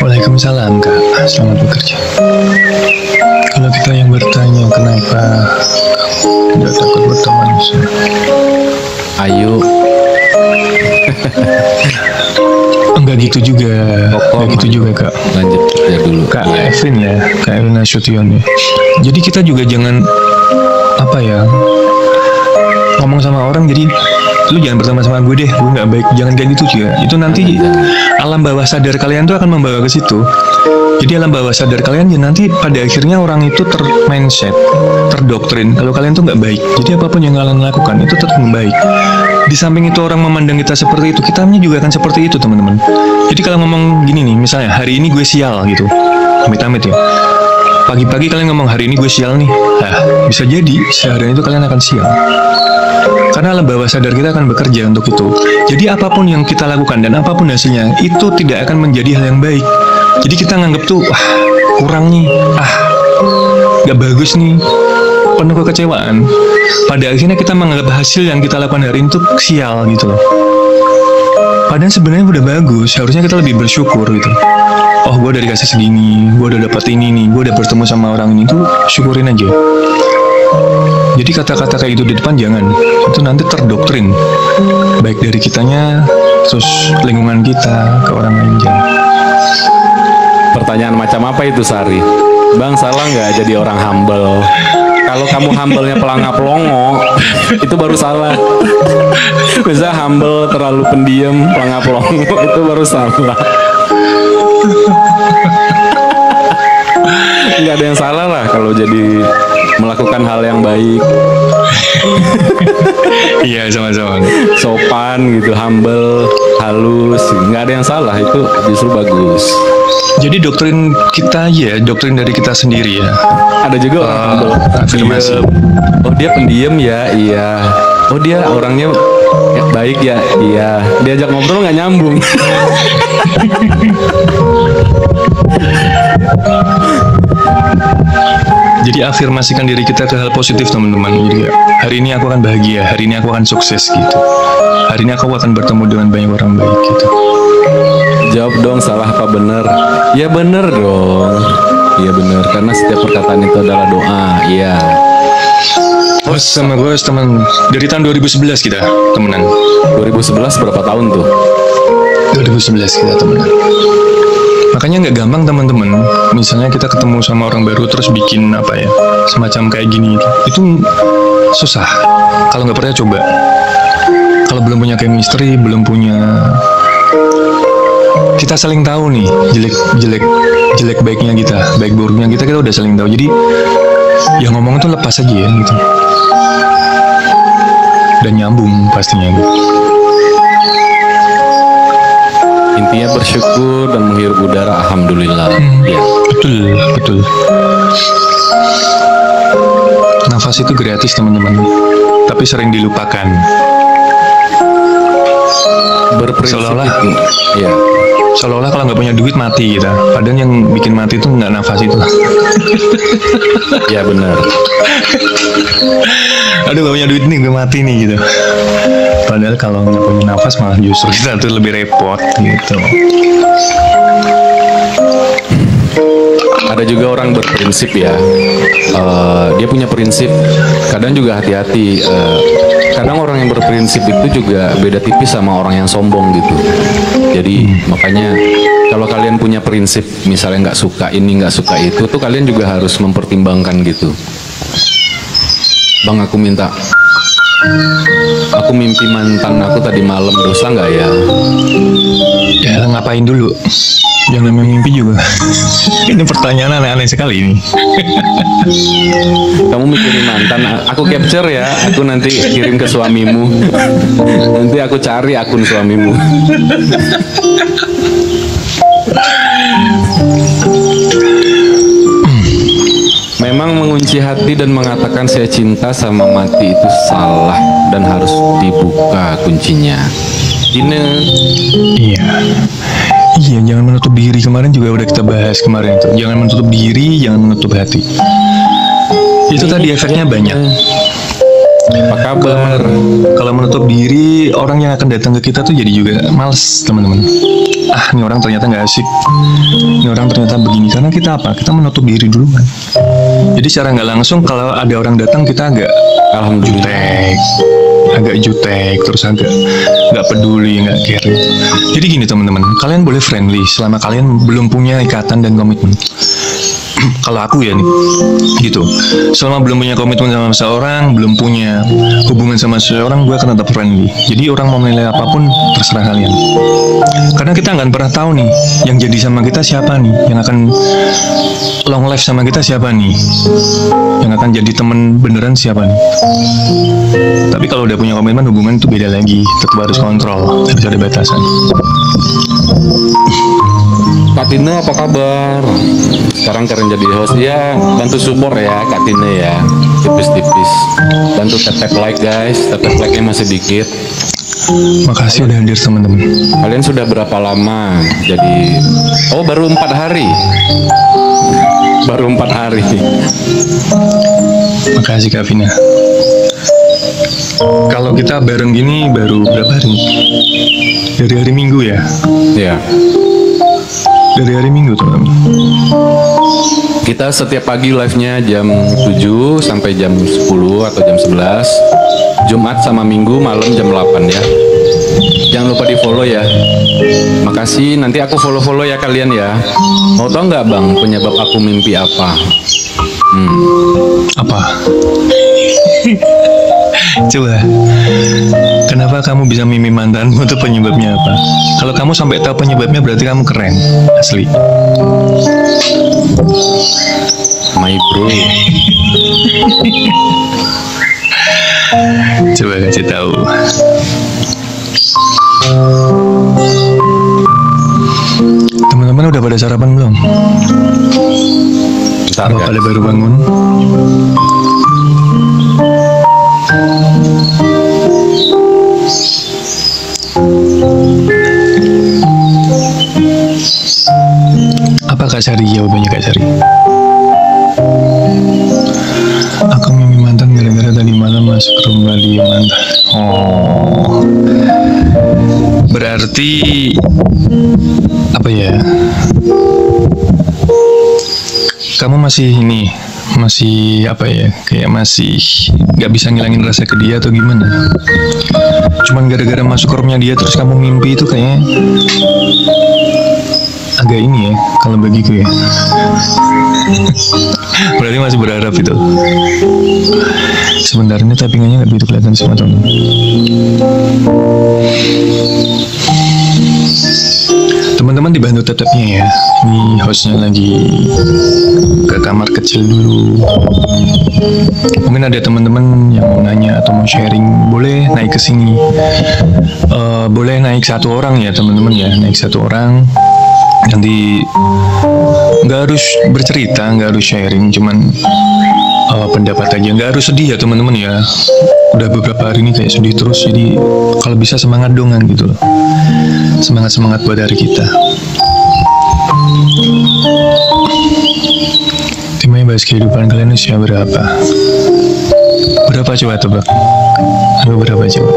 Waalaikumsalam Kak. Selamat bekerja. Kalau kita yang bertanya kenapa kamu tidak takut berteman sama Ayo, enggak gitu juga. Kokom. Enggak gitu juga Kak. lanjut kerja dulu. Kak Iya. Evin ya, Kak Evin Nasution ya. Jadi kita juga jangan apa ya, ngomong sama orang jadi lu jangan berteman sama gue deh, gue nggak baik, jangan kayak gitu juga. Itu nanti alam bawah sadar kalian tuh akan membawa ke situ. Jadi alam bawah sadar kalian ya nanti pada akhirnya orang itu mindset, terdoktrin kalau kalian tuh nggak baik. Jadi apapun yang kalian lakukan itu tetap baik. Di samping itu orang memandang kita seperti itu, kitanya juga akan seperti itu teman-teman. Jadi kalau ngomong gini nih, misalnya hari ini gue sial gitu, amit-amit ya. Pagi-pagi kalian ngomong hari ini gue sial nih, nah bisa jadi seharian itu kalian akan sial. Karena alam bawah sadar kita akan bekerja untuk itu. Jadi apapun yang kita lakukan dan apapun hasilnya itu tidak akan menjadi hal yang baik. Jadi kita nganggap tuh, kurang nih, gak bagus nih, penuh kekecewaan. Pada akhirnya kita menganggap hasil yang kita lakukan hari ini tuh sial gitu loh. Padahal sebenarnya udah bagus, harusnya kita lebih bersyukur gitu. Oh, gue udah dikasih segini, gue udah dapat ini nih, gue udah bertemu sama orang ini tuh syukurin aja. Jadi kata-kata kayak gitu di depan jangan, itu nanti terdoktrin, baik dari kitanya, terus lingkungan kita ke orang lain jangan. Pertanyaan macam apa itu Sari? Bang, salah nggak jadi orang humble? Kalau kamu humble-nya pelangap longo, itu baru salah. Bisa humble terlalu pendiam, pelangap longo, itu baru salah. Nggak ada yang salah lah kalau jadi melakukan hal yang baik, Iya, sama-sama. sopan gitu, humble, halus, nggak ada yang salah, itu justru bagus. Jadi doktrin kita aja, doktrin dari kita sendiri ya. Ada juga orang humble, afirmasi. diem. Oh dia pendiam ya, iya. Oh dia orangnya baik ya, iya. Diajak ngobrol nggak nyambung. Jadi afirmasikan diri kita ke hal positif teman-teman. Jadi hari ini aku akan bahagia, hari ini aku akan sukses gitu. Hari ini aku akan bertemu dengan banyak orang baik gitu. Jawab dong, salah apa bener? Ya bener dong. Iya bener, karena setiap perkataan itu adalah doa. Iya. Bos sama gue teman dari tahun 2011 kita temenan. 2011 berapa tahun tuh? 2011 kita temenan. Makanya nggak gampang teman-teman. Misalnya kita ketemu sama orang baru terus bikin apa ya, semacam kayak gini. Itu susah. Kalau nggak percaya coba. Kalau belum punya chemistry, belum punya, kita saling tahu nih jelek baiknya kita, baik buruknya kita udah saling tahu. Jadi yang ngomong tuh lepas aja ya gitu, dan nyambung pastinya gitu. Intinya bersyukur dan menghirup udara, alhamdulillah. Ya. Betul. Nafas itu gratis teman-teman, tapi sering dilupakan. Berprinsip Seolah-olah. itu. Ya. Seolah-olah kalau nggak punya duit mati kita. Padahal yang bikin mati itu nggak nafas itu. Ya benar. Aduh gak punya duit nih, gue mati nih gitu. Padahal kalau nggak punya nafas malah justru kita tuh lebih repot gitu. Ada juga orang berprinsip ya. Dia punya prinsip. Kadang juga hati-hati. Kadang orang yang berprinsip itu juga beda tipis sama orang yang sombong gitu. Jadi makanya kalau kalian punya prinsip, misalnya nggak suka ini, nggak suka itu, tuh kalian juga harus mempertimbangkan gitu. Bang, aku mimpi mantan aku tadi malam, dosa nggak ya? Ya ngapain dulu? Yang namanya mimpi juga. Ini pertanyaan aneh-aneh sekali ini. Kamu mikirin mantan, aku capture ya, aku nanti kirim ke suamimu. Nanti aku cari akun suamimu. Memang mengunci hati dan mengatakan saya cinta sama mati itu salah dan harus dibuka kuncinya. Dine. Iya, jangan menutup diri. Kemarin juga udah kita bahas kemarin tuh. Jangan menutup diri, jangan menutup hati. Itu tadi efeknya banyak. Apa kabar? Kalau menutup diri, orang yang akan datang ke kita tuh jadi juga males, teman-teman. Ini orang ternyata nggak asik. Ini orang ternyata begini. Karena kita apa? Kita menutup diri dulu kan. Jadi secara nggak langsung kalau ada orang datang kita agak jutek, terus agak nggak peduli, nggak care. Jadi gini teman-teman, kalian boleh friendly selama kalian belum punya ikatan dan komitmen. Kalau aku ya nih, gitu. Selama belum punya komitmen sama seseorang, belum punya hubungan sama seseorang, gue akan tetap friendly. Jadi orang mau menilai apapun terserah kalian. Karena kita nggak pernah tahu nih, yang jadi sama kita siapa nih, yang akan long life sama kita siapa nih, yang akan jadi temen beneran siapa nih. Tapi kalau udah punya komitmen, hubungan itu beda lagi. Tetap harus kontrol, harus ada batasan. Kak Tine apa kabar? Sekarang keren jadi host ya, bantu support ya Kak Tine ya, tipis-tipis. Bantu tap like guys, tap like-nya masih dikit. Makasih udah hadir teman-teman. Kalian sudah berapa lama? Jadi, baru 4 hari. Baru 4 hari. Makasih Kak Vina. Kalau kita bareng gini baru berapa hari? Dari hari Minggu ya? Ya. Dari hari Minggu teman-teman. Kita setiap pagi live-nya jam 7 sampai jam 10 atau jam 11. Jumat sama Minggu malam jam 8 ya. Jangan lupa di follow ya. Makasih, nanti aku follow ya kalian ya. Mau tau nggak bang penyebab aku mimpi apa? Apa? Coba, kenapa kamu bisa mimpi mantanmu, itu penyebabnya apa? Kalau kamu sampai tahu penyebabnya berarti kamu keren, asli. My bro. Coba kasih tahu. Teman-teman udah pada sarapan belum? Bentar, Apa guys. pada baru bangun? Apa Kak Sari? Jawabannya Kak Sari. Aku mimpi mantan gara-gara tadi malam masuk rumah dia mantan. Oh, berarti apa ya? Kamu masih ini, masih apa ya? Kayak masih nggak bisa ngilangin rasa ke dia atau gimana? Cuman gara-gara masuk ke rumahnya dia terus kamu mimpi itu kayaknya agak ini ya kalau bagiku ya. Berarti masih berharap itu. Sebenarnya tappingannya nggak begitu kelihatan sama teman. Teman-teman dibantu tetapnya ya. Ini hostnya lagi ke kamar kecil dulu. Mungkin ada teman-teman yang mau nanya atau mau sharing, boleh naik ke sini. Boleh naik satu orang ya teman-teman ya, naik satu orang. Nanti nggak harus bercerita, nggak harus sharing, cuman pendapat aja, nggak harus sedih ya teman-teman ya. Udah beberapa hari ini kayak sedih terus, jadi kalau bisa semangat dongan gitu loh, semangat buat hari kita. Temanya bahas kehidupan kalian usia berapa? Berapa coba tebak? Berapa coba?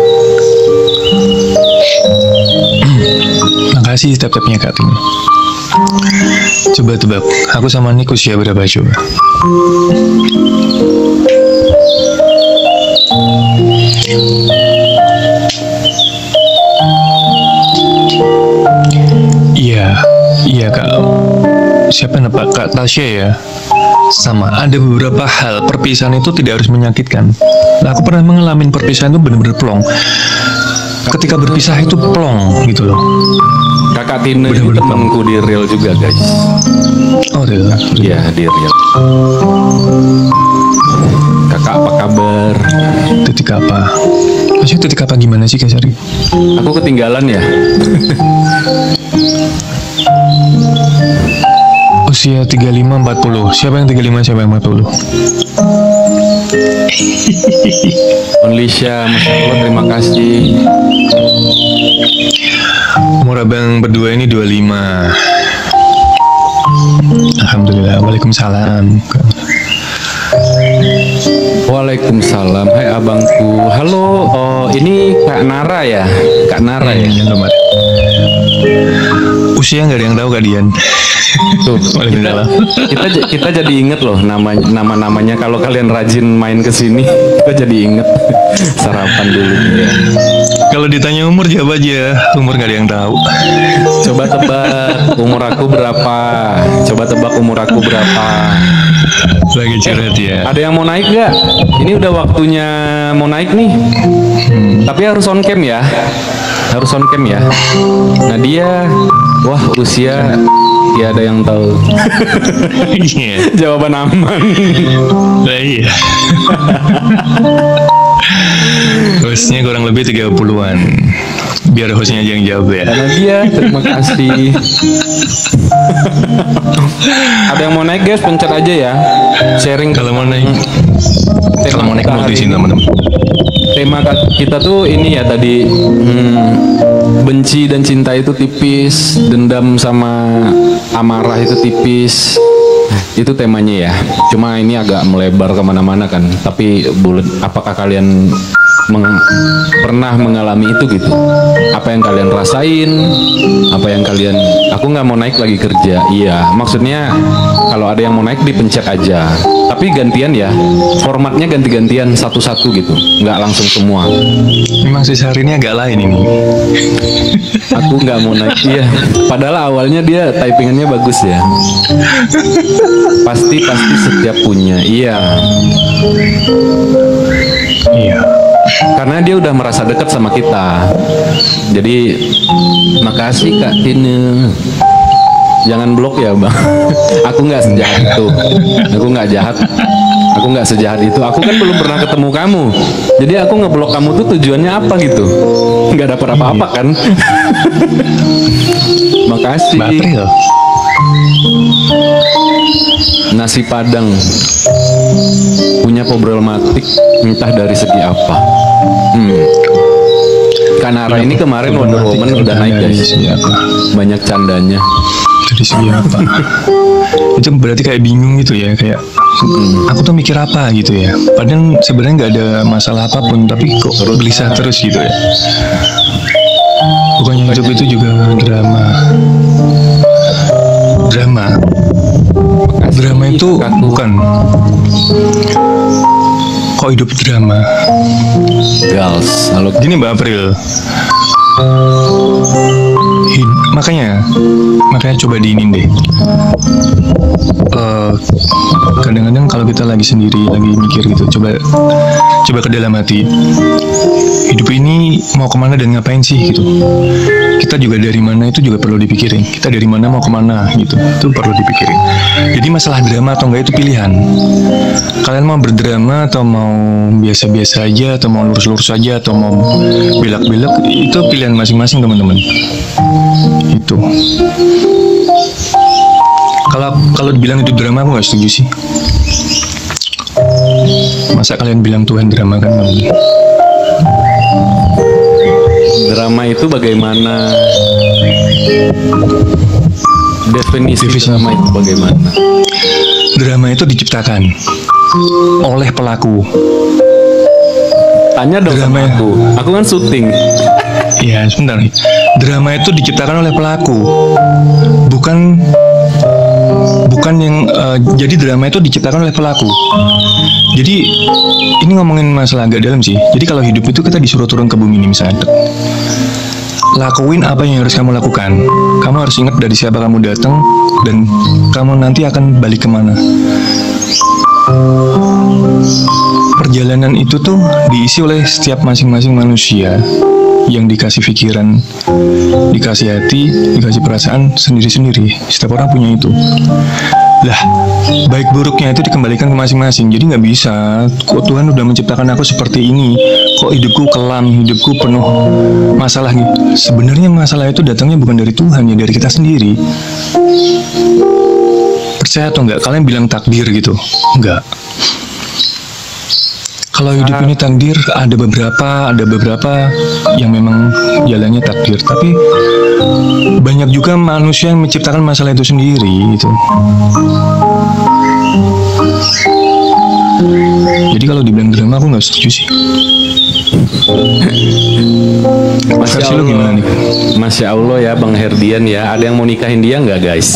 Makasih tap-tapnya Kak Tini. Coba tebak, aku sama Nick usia berapa coba? Iya Kak. Siapa nama Kak Tasya ya? Sama, ada beberapa hal perpisahan itu tidak harus menyakitkan. Nah, aku pernah mengalami perpisahan itu benar-benar plong. Ketika berpisah itu plong gitu loh. Kakak Tina itu temanku di real juga guys. Oh real? Iya di real. Kakak apa kabar? Titik apa? Maksudnya titik apa gimana sih Kak Sari? Aku ketinggalan ya. Usia 35-40. Siapa yang 35, siapa yang 40? Onlisha, Masya Allah, terima kasih. Umur abang berdua ini 25. Alhamdulillah. Waalaikumsalam. Waalaikumsalam. Hai abangku. Halo. Oh ini Kak Nara ya? Kak Nara ya? Yang nomor. Usia nggak ada yang tahu Kak Dian. Tuh, kita jadi inget loh nama-namanya. Kalau kalian rajin main ke sini, kita jadi inget sarapan dulu ya. Kalau ditanya umur jawab aja, umur nggak ada yang tahu. Coba tebak umur aku berapa? Coba tebak umur aku berapa? Lagi curhat ya. Ada yang mau naik nggak? Ini udah waktunya mau naik nih. Tapi harus on cam ya. Harus on cam ya. Nah dia, wah usia. Ya ada yang tahu. Iya. Jawaban aman. Nah, iya. Hostnya kurang lebih 30-an. Biar hostnya aja yang jawab ya. Karena dia, terima kasih. Ada yang mau naik guys, pencet aja ya. Sharing kalau mau naik. Kalau mau naik mau di sini teman-teman. Tema kita tuh ini ya tadi, benci dan cinta itu tipis, dendam sama amarah itu tipis. Itu temanya ya. Cuma ini agak melebar kemana-mana kan. Tapi bulat, apakah kalian pernah mengalami itu gitu? Apa yang kalian rasain? Apa yang kalian? Aku nggak mau naik lagi kerja. Iya, maksudnya kalau ada yang mau naik dipencet aja. Tapi gantian ya. Formatnya ganti-gantian satu-satu gitu. Nggak langsung semua. Memang sih hari ini agak lain ini. Aku nggak mau naik. Iya. Padahal awalnya dia typingannya bagus ya. Pasti setiap punya. Iya. Iya. Karena dia udah merasa dekat sama kita. Jadi makasih Kak Tina. Jangan blok ya bang. Aku nggak sejahat itu. Aku nggak jahat. Aku nggak sejahat itu. Aku kan belum pernah ketemu kamu. Jadi aku ngeblok kamu tuh tujuannya apa gitu? Nggak dapat apa-apa kan? Makasih. Bapril. Nasi Padang punya problematik entah dari segi apa. Kanara ini kemarin Wonder Woman udah naik guys. Banyak candanya. Dari segi apa? Itu berarti kayak bingung gitu ya, kayak aku tuh mikir apa gitu ya. Padahal sebenarnya nggak ada masalah apapun, tapi kok gelisah terus gitu ya. Bukannya hidup itu juga drama. Drama itu bukan. Kok hidup drama? Gals, halo. Gini Mbak April. Makanya coba diinin deh. Kadang-kadang kalau kita lagi sendiri, lagi mikir gitu, coba ke dalam hati. Hidup ini mau kemana dan ngapain sih gitu. Kita juga dari mana itu juga perlu dipikirin. Kita dari mana mau kemana gitu, itu perlu dipikirin. Jadi masalah drama atau enggak itu pilihan. Kalian mau berdrama atau mau biasa-biasa aja, atau mau lurus-lurus aja, atau mau belak-belak, itu pilihan masing-masing teman-teman. Itu. Kalau dibilang itu drama, aku nggak setuju sih. Masa kalian bilang Tuhan drama kan? Drama itu bagaimana? Definisi drama itu bagaimana? Drama itu diciptakan oleh pelaku. Tanya dong sama aku kan syuting. Ya sebentar nih. Drama itu diciptakan oleh pelaku, bukan yang jadi drama itu diciptakan oleh pelaku. Jadi ini ngomongin masalah agak dalam sih. Jadi kalau hidup itu kita disuruh turun ke bumi ini misalnya, lakuin apa yang harus kamu lakukan. Kamu harus ingat dari siapa kamu datang dan kamu nanti akan balik kemana. Perjalanan itu tuh diisi oleh setiap masing-masing manusia yang dikasih pikiran, dikasih hati, dikasih perasaan sendiri-sendiri. Setiap orang punya itu. Lah, baik buruknya itu dikembalikan ke masing-masing. Jadi nggak bisa, kok Tuhan udah menciptakan aku seperti ini, kok hidupku kelam, hidupku penuh masalah gitu. Sebenarnya masalah itu datangnya bukan dari Tuhan, ya dari kita sendiri. Percaya atau enggak, kalian bilang takdir gitu? Enggak. Kalau hidup ini takdir, ada beberapa yang memang jalannya takdir, tapi banyak juga manusia yang menciptakan masalah itu sendiri gitu. Jadi kalau dibilang drama, aku nggak setuju sih. Masya Allah, gimana nih? Masya Allah ya Bang Herdian ya. Ada yang mau nikahin dia nggak guys?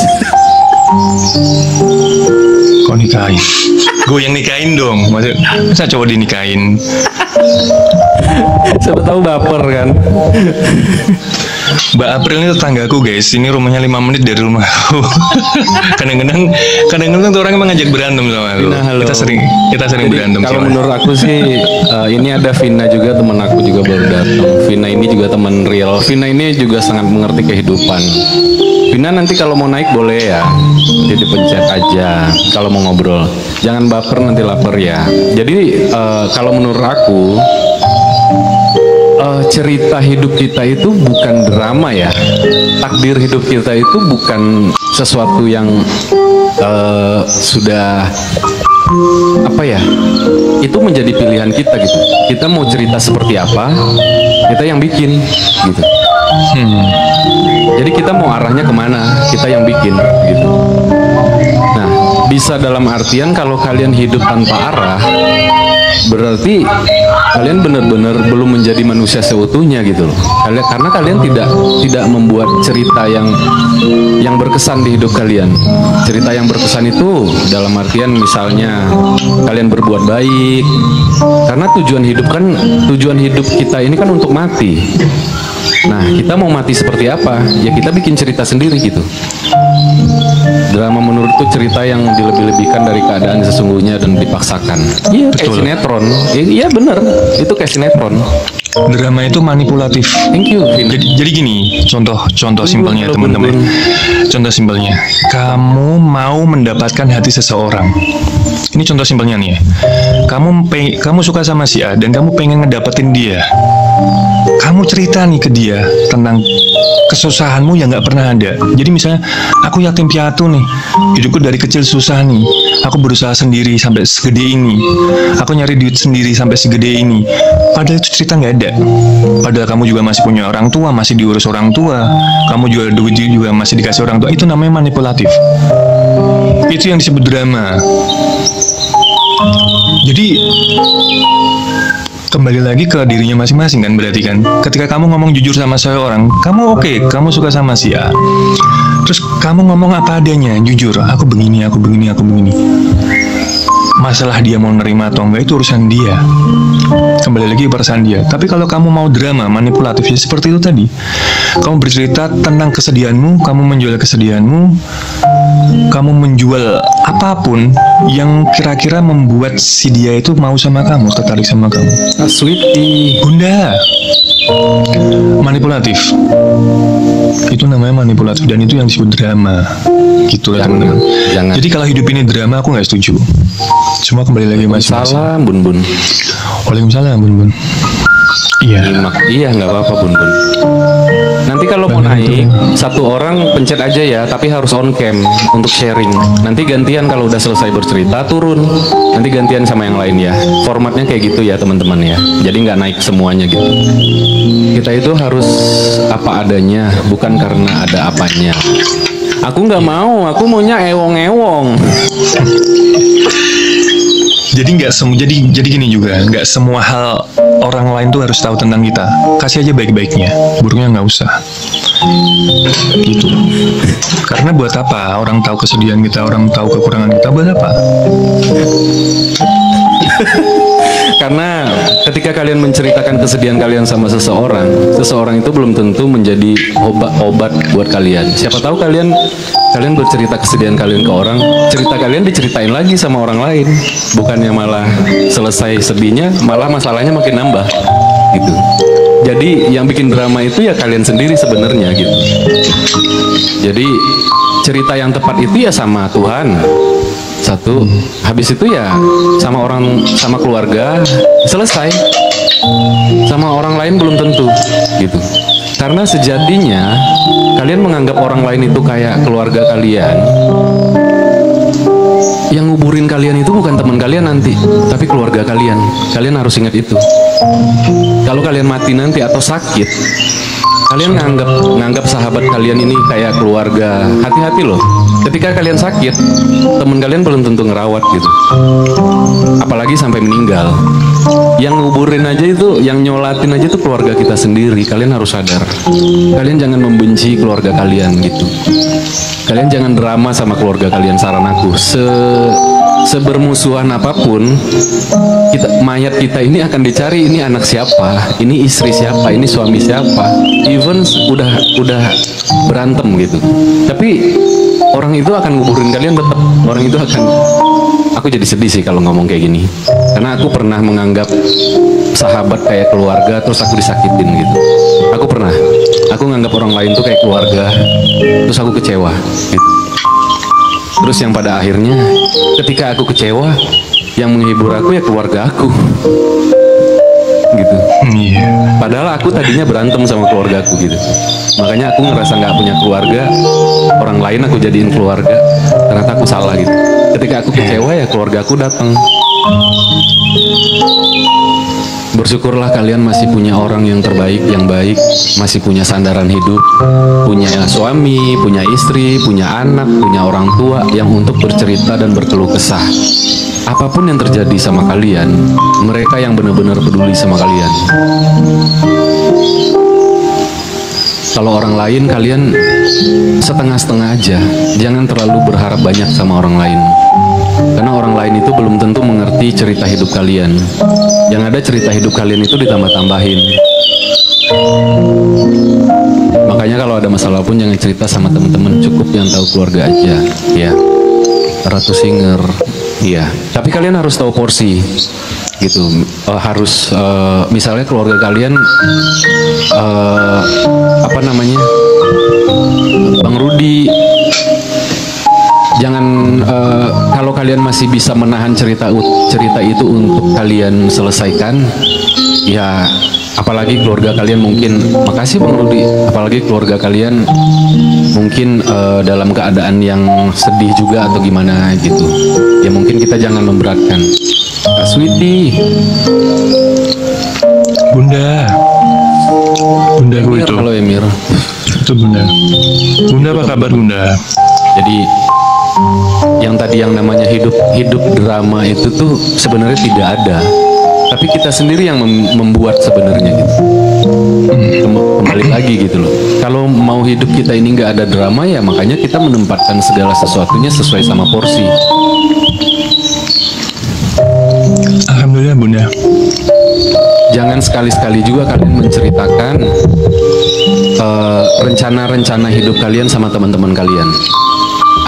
Kok nikahin? Gue yang nikahin dong. Masa coba dinikahin? Siapa tahu baper kan? Mbak April ini tetanggaku guys. Ini rumahnya 5 menit dari rumahku. Kadang-kadang tuh orang emang ngajak berantem sama aku. Vina, halo. Kita sering berantem. Kalau menurut aku sih ini ada Vina juga, teman aku juga baru datang. Vina ini juga teman real. Vina ini juga sangat mengerti kehidupan. Vina nanti kalau mau naik boleh ya, nanti dipencet aja kalau mau ngobrol. Jangan baper nanti lapar ya. Jadi kalau menurut aku cerita hidup kita itu bukan drama ya. Takdir hidup kita itu bukan sesuatu yang sudah apa ya, itu menjadi pilihan kita gitu. Kita mau cerita seperti apa, kita yang bikin gitu. Jadi kita mau arahnya kemana, kita yang bikin gitu. Nah, bisa dalam artian kalau kalian hidup tanpa arah, berarti kalian benar-benar belum menjadi manusia seutuhnya gitu loh. Karena kalian tidak membuat cerita yang berkesan di hidup kalian. Cerita yang berkesan itu dalam artian misalnya kalian berbuat baik. Karena tujuan hidup kita ini kan untuk mati. Nah, kita mau mati seperti apa? Ya kita bikin cerita sendiri gitu. Drama menurutku cerita yang dilebih-lebihkan dari keadaan sesungguhnya dan dipaksakan. Iya, kayak sinetron. Iya bener, itu kayak sinetron. Drama itu manipulatif. Thank you. Jadi gini, contoh simpelnya teman-teman. Contoh simpelnya, kamu mau mendapatkan hati seseorang. Ini contoh simpelnya nih ya. Kamu suka sama si A dan kamu pengen ngedapetin dia. Kamu cerita nih ke dia tentang kesusahanmu yang nggak pernah ada. Jadi misalnya, aku yatim piatu nih, hidupku dari kecil susah nih. Aku berusaha sendiri sampai segede ini. Aku nyari duit sendiri sampai segede ini. Padahal itu cerita nggak ada. Padahal kamu juga masih punya orang tua, masih diurus orang tua. Kamu juga duit juga masih dikasih orang tua. Itu namanya manipulatif. Itu yang disebut drama. Jadi kembali lagi ke dirinya masing-masing kan, berarti kan ketika kamu ngomong jujur sama seseorang, kamu oke, kamu suka sama si A, terus kamu ngomong apa adanya, jujur, aku begini, Masalah dia mau nerima atau enggak itu urusan dia. Kembali lagi perasaan dia. Tapi kalau kamu mau drama, manipulatif, ya seperti itu tadi. Kamu bercerita tentang kesedihanmu, kamu menjual kesedihanmu, kamu menjual apapun yang kira-kira membuat si dia itu mau sama kamu, tertarik sama kamu. Sweetie. Bunda, manipulatif. Itu namanya manipulatif dan itu yang disebut drama. Gitu lah teman-teman. Jangan. Jadi kalau hidup ini drama aku nggak setuju. Cuma kembali lagi masing-masing. Salam Bun Bun. Waalaikumsalam Bun Bun. Iya. Iya nggak apa-apa Bun Bun. Nanti kalau mau naik satu orang pencet aja ya, tapi harus on cam untuk sharing. Nanti gantian kalau udah selesai bercerita turun. Nanti gantian sama yang lain ya. Formatnya kayak gitu ya teman-teman ya. Jadi nggak naik semuanya gitu. Kita itu harus apa adanya, bukan karena ada apanya. Aku nggak mau, aku maunya ewong-ewong. Jadi jadi gini juga, nggak semua hal orang lain tuh harus tahu tentang kita. Kasih aja baik-baiknya, buruknya nggak usah. Gitu. Karena buat apa orang tahu kesedihan kita, orang tahu kekurangan kita, buat apa? Karena ketika kalian menceritakan kesedihan kalian sama seseorang, seseorang itu belum tentu menjadi obat buat kalian. Siapa tahu kalian bercerita kesedihan kalian ke orang, cerita kalian diceritain lagi sama orang lain. Bukannya malah selesai sedihnya, malah masalahnya makin nambah gitu. Jadi yang bikin drama itu ya kalian sendiri sebenarnya gitu. Jadi cerita yang tepat itu ya sama Tuhan. Satu, habis itu ya sama orang, sama keluarga, selesai. Sama orang lain belum tentu gitu. Karena sejatinya kalian menganggap orang lain itu kayak keluarga kalian. Yang nguburin kalian itu bukan teman kalian nanti, tapi keluarga kalian. Kalian harus ingat itu. Kalau kalian mati nanti atau sakit, kalian nganggap sahabat kalian ini kayak keluarga. Hati-hati loh. Ketika kalian sakit, teman kalian belum tentu ngerawat gitu. Apalagi sampai meninggal. Yang nguburin aja itu, yang nyolatin aja itu keluarga kita sendiri. Kalian harus sadar. Kalian jangan membenci keluarga kalian gitu. Kalian jangan drama sama keluarga kalian, saran aku. Sebermusuhan apapun, mayat kita ini akan dicari, ini anak siapa, ini istri siapa, ini suami siapa. Even udah berantem gitu. Tapi orang itu akan nguburin kalian tetap. Orang itu akan. Aku jadi sedih sih kalau ngomong kayak gini. Karena aku pernah menganggap sahabat kayak keluarga, terus aku disakitin gitu. Aku pernah. Aku nganggap orang lain tuh kayak keluarga, terus aku kecewa gitu. Terus yang pada akhirnya ketika aku kecewa, yang menghibur aku ya keluarga aku gitu. Padahal aku tadinya berantem sama keluarga aku gitu. Makanya aku ngerasa nggak punya keluarga, orang lain aku jadiin keluarga. Ternyata aku salah gitu. Ketika aku kecewa ya keluarga aku datang. Bersyukurlah kalian masih punya orang yang terbaik, yang baik, masih punya sandaran hidup, punya suami, punya istri, punya anak, punya orang tua yang untuk bercerita dan berkeluh kesah. Apapun yang terjadi sama kalian, mereka yang benar-benar peduli sama kalian. Kalau orang lain, kalian setengah-setengah aja. Jangan terlalu berharap banyak sama orang lain. Karena orang lain itu belum tentu mengerti cerita hidup kalian. Yang ada cerita hidup kalian itu ditambah-tambahin. Makanya kalau ada masalah pun jangan cerita sama teman-teman, cukup yang tahu keluarga aja. Ya, Ratu Singer. Iya. Tapi kalian harus tahu porsi, gitu. Harus misalnya keluarga kalian, apa namanya, Bang Rudi. Jangan kalau kalian masih bisa menahan cerita itu untuk kalian selesaikan, ya apalagi keluarga kalian mungkin, makasih Bang Rudi, apalagi keluarga kalian mungkin dalam keadaan yang sedih juga atau gimana gitu, ya mungkin kita jangan memberatkan. Kak Sweetie, Bunda aku itu. Halo Emir. Itu Bunda apa kabar Bunda? Jadi yang tadi yang namanya hidup drama itu tuh sebenarnya tidak ada, tapi kita sendiri yang membuat sebenarnya gitu. Kembali lagi gitu loh. Kalau mau hidup kita ini nggak ada drama, ya makanya kita menempatkan segala sesuatunya sesuai sama porsi. Jangan sekali-sekali juga kalian menceritakan rencana-rencana hidup kalian sama teman-teman kalian,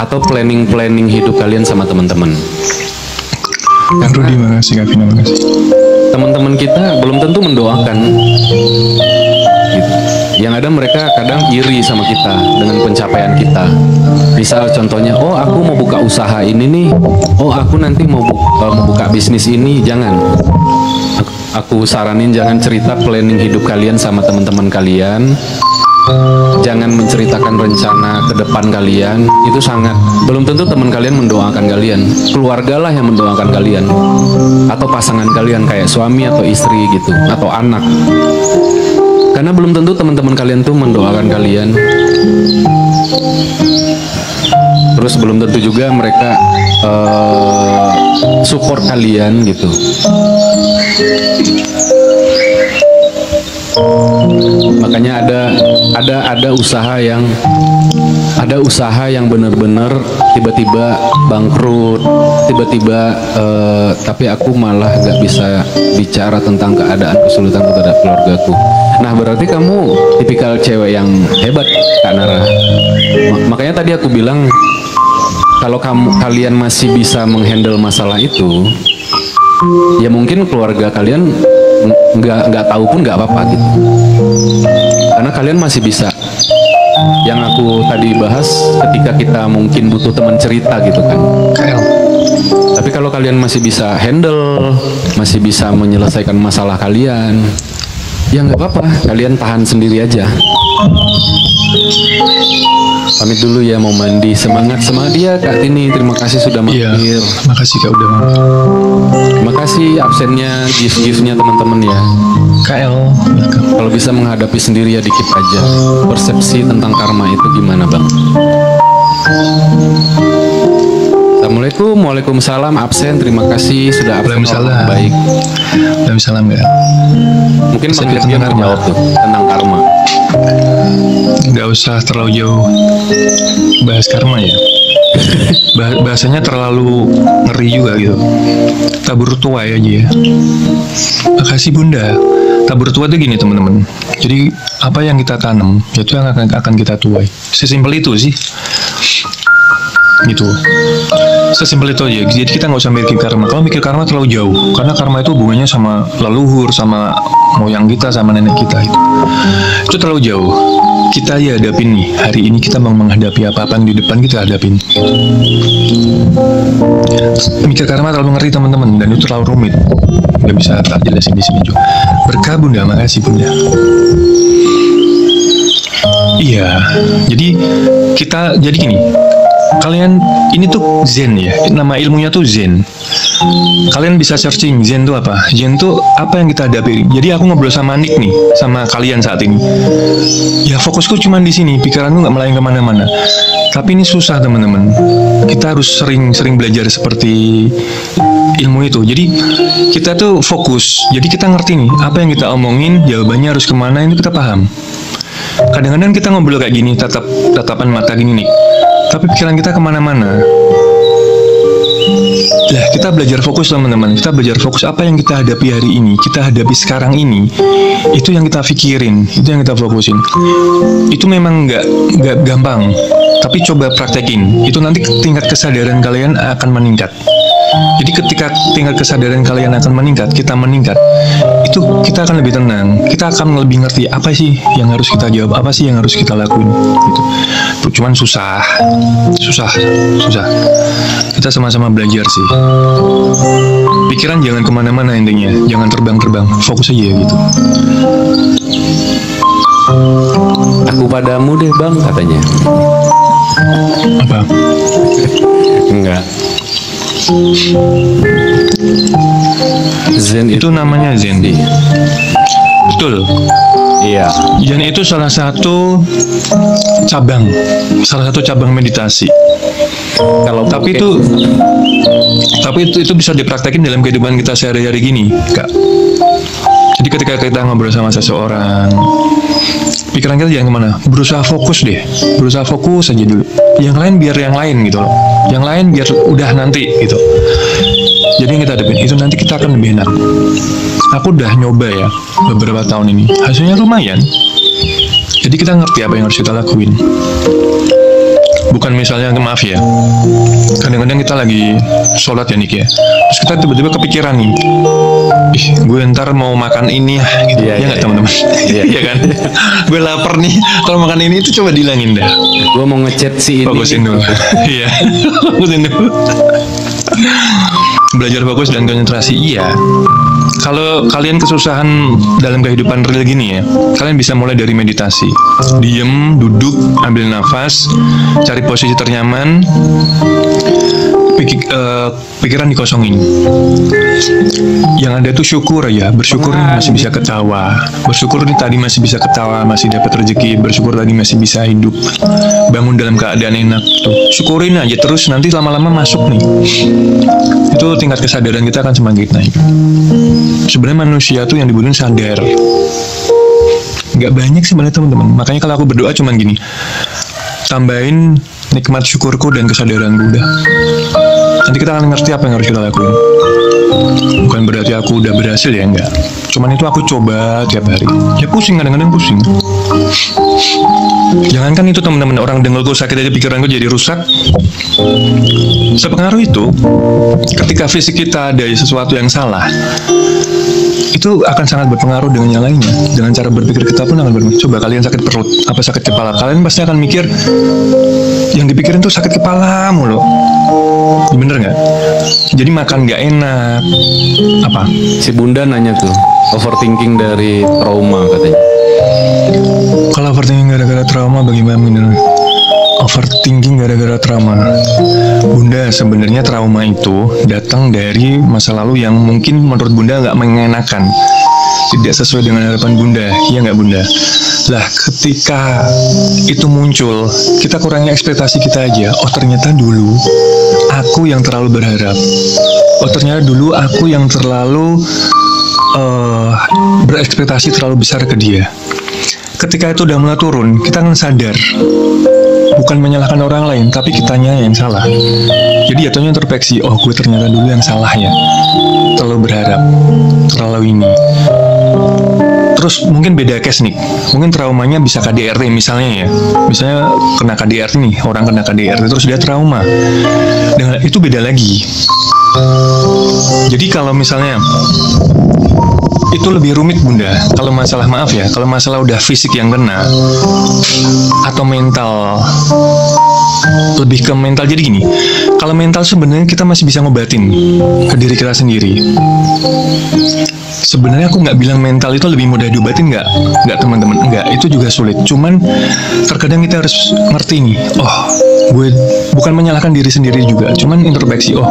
atau planning hidup kalian sama teman-teman. Kak Rudi, makasih. Kak Vina, makasih. Teman-teman kita belum tentu mendoakan. Gitu. Yang ada mereka kadang iri sama kita dengan pencapaian kita. Misal contohnya, oh aku mau buka usaha ini nih, oh aku nanti mau buka bisnis ini. Jangan. Aku saranin jangan cerita planning hidup kalian sama teman-teman kalian. Jangan menceritakan rencana ke depan kalian. Itu sangat, belum tentu teman kalian mendoakan kalian. Keluargalah yang mendoakan kalian, atau pasangan kalian kayak suami atau istri gitu, atau anak. Karena belum tentu teman-teman kalian tuh mendoakan kalian. Terus belum tentu juga mereka support kalian gitu. Makanya ada usaha yang benar-benar tiba-tiba bangkrut, tiba-tiba tapi aku malah gak bisa bicara tentang keadaan kesulitan terhadap keluargaku. Nah berarti kamu tipikal cewek yang hebat, Kak Nara. Makanya tadi aku bilang kalau kalian masih bisa menghandle masalah itu, ya mungkin keluarga kalian nggak tahu pun nggak apa-apa gitu, karena kalian masih bisa. Yang aku tadi bahas ketika kita mungkin butuh teman cerita gitu kan. Tapi kalau kalian masih bisa handle, masih bisa menyelesaikan masalah kalian, ya nggak apa-apa, kalian tahan sendiri aja. Pamit dulu ya, mau mandi. Semangat dia Kak Tini, terima kasih sudah mampir. Iya, makasih Kak udah mampir. Terima kasih absennya, gift-giftnya teman-teman ya. KL, kalau bisa menghadapi sendiri ya dikit aja. Persepsi tentang karma itu gimana Bang? Assalamualaikum, waalaikumsalam, absen, terima kasih sudah absen. Waalaikumsalam. Baik. Waalaikumsalam ya. Mungkin Bang Irgi yang menjawab tuh tentang karma. Nggak usah terlalu jauh bahas karma ya. Bahasanya terlalu ngeri juga gitu. Tabur tuai aja ya. Makasih Bunda. Tabur tua itu gini teman-teman. Jadi apa yang kita tanam itu yang akan kita tuai. Sesimpel itu sih. Gitu. Sesimpel itu aja. Jadi kita nggak usah mikir karma. Kalau mikir karma terlalu jauh, karena karma itu hubungannya sama leluhur, sama moyang kita, sama nenek kita itu terlalu jauh. Kita ya hadapin nih, hari ini kita mau menghadapi apa-apa yang di depan kita hadapin. Mikir karma terlalu ngeri teman-teman, dan itu terlalu rumit. Nggak bisa tak jelasin di sini juga. Berkah Bunda, makasih Bunda. Iya, jadi gini. Kalian ini tuh Zen ya, nama ilmunya tuh Zen. Kalian bisa searching Zen tuh apa? Zen tuh apa yang kita hadapi. Jadi aku ngobrol sama Nick nih, sama kalian saat ini. Ya fokusku cuma di sini, pikiranku nggak melayang kemana-mana. Tapi ini susah teman-teman. Kita harus sering belajar seperti ilmu itu. Jadi kita tuh fokus. Jadi kita ngerti nih apa yang kita omongin, jawabannya harus kemana, itu kita paham. Kadang-kadang kita ngobrol kayak gini, tatapan mata gini nih. Tapi pikiran kita kemana-mana. Lah, kita belajar fokus teman-teman. Kita belajar fokus apa yang kita hadapi hari ini, kita hadapi sekarang ini. Itu yang kita pikirin, itu yang kita fokusin. Itu memang nggak gampang. Tapi coba praktekin. Itu nanti tingkat kesadaran kalian akan meningkat. Jadi ketika tingkat kesadaran kalian akan meningkat, kita meningkat, itu kita akan lebih tenang. Kita akan lebih ngerti apa sih yang harus kita jawab, apa sih yang harus kita lakuin. Gitu. Cuman susah. Kita sama-sama belajar sih. Pikiran jangan kemana-mana intinya, jangan terbang-terbang, fokus aja gitu. Aku padamu deh Bang, katanya. Apa? Enggak. Zen Itu namanya Zen. Betul. Iya. Zen itu salah satu cabang meditasi. Tapi itu bisa dipraktekin dalam kehidupan kita sehari-hari gini, Kak. Jadi ketika kita ngobrol sama seseorang, pikiran kita jangan kemana, berusaha fokus aja dulu. Yang lain biar yang lain gitu loh. Yang lain biar udah nanti gitu. Jadi yang kita hadapin itu nanti kita akan lebih enak. Aku udah nyoba ya beberapa tahun ini, hasilnya lumayan. Jadi kita ngerti apa yang harus kita lakuin. Bukan misalnya, maaf ya, kadang-kadang kita lagi sholat ya Nik ya, terus kita tiba-tiba kepikiran nih, ih gue ntar mau makan ini ya, gitu. Ya nggak teman-teman? Iya kan? Gue lapar nih, kalau makan ini itu coba dihilangin dah. Gue mau ngechat si ini. Fokusin dulu. Iya, fokusin dulu. Belajar fokus dan konsentrasi, iya. Kalau kalian kesusahan dalam kehidupan real gini ya, kalian bisa mulai dari meditasi. Diem, duduk, ambil nafas, cari posisi ternyaman, pikiran dikosongin. Yang ada tuh syukur ya, bersyukur nih masih bisa ketawa, bersyukur nih tadi masih bisa ketawa, masih dapat rezeki, bersyukur tadi masih bisa hidup, bangun dalam keadaan enak tuh, syukurin aja terus, nanti lama-lama masuk nih. Itu tingkat kesadaran kita akan semakin naik. Sebenarnya manusia tuh yang dibutuhin sadar. Nggak banyak sih sebenarnya teman-teman. Makanya kalau aku berdoa cuman gini, tambahin nikmat syukurku dan kesadaranku udah. Nanti kita akan ngerti apa yang harus kita lakuin. Bukan berarti aku udah berhasil ya, enggak. Cuman itu aku coba tiap hari. Ya pusing, kadang-kadang pusing. Jangankan itu teman-teman, orang dengkulku sakit aja pikiranku jadi rusak. Sepengaruh itu, ketika fisik kita ada sesuatu yang salah, itu akan sangat berpengaruh dengan yang lainnya. Dengan cara berpikir kita pun akan berpengaruh. Coba kalian sakit perut, apa sakit kepala, kalian pasti akan mikir, yang dipikirin tuh sakit kepala mulu. Bener nggak? Jadi makan nggak enak. Apa? Si Bunda nanya tuh, overthinking dari trauma katanya. Kalau overthinking gara-gara trauma bagaimana? Overthinking gara-gara trauma. Bunda, sebenarnya trauma itu datang dari masa lalu yang mungkin menurut Bunda nggak mengenakan, tidak sesuai dengan harapan Bunda. Iya nggak Bunda? Lah ketika itu muncul, kita kurangi ekspektasi kita aja. Oh ternyata dulu aku yang terlalu berharap. Oh ternyata dulu aku yang terlalu berekspektasi terlalu besar ke dia. Ketika itu udah mulai turun, kita akan sadar. Bukan menyalahkan orang lain, tapi kitanya yang salah. Jadi jatuhnya introspeksi, oh gue ternyata dulu yang salah ya. Terlalu berharap, terlalu ini. Terus mungkin beda case nih. Mungkin traumanya bisa KDRT misalnya ya. Misalnya kena KDRT nih, orang kena KDRT terus dia trauma. Dengan itu beda lagi. Jadi kalau misalnya itu lebih rumit Bunda. Kalau masalah, maaf ya, kalau masalah udah fisik yang kena atau mental, lebih ke mental. Jadi gini, kalau mental sebenarnya kita masih bisa ngobatin ke diri kita sendiri. Sebenarnya aku nggak bilang mental itu lebih mudah diobatin, nggak teman-teman, nggak, itu juga sulit. Cuman terkadang kita harus ngerti nih, oh gue bukan menyalahkan diri sendiri juga, cuman introspeksi, oh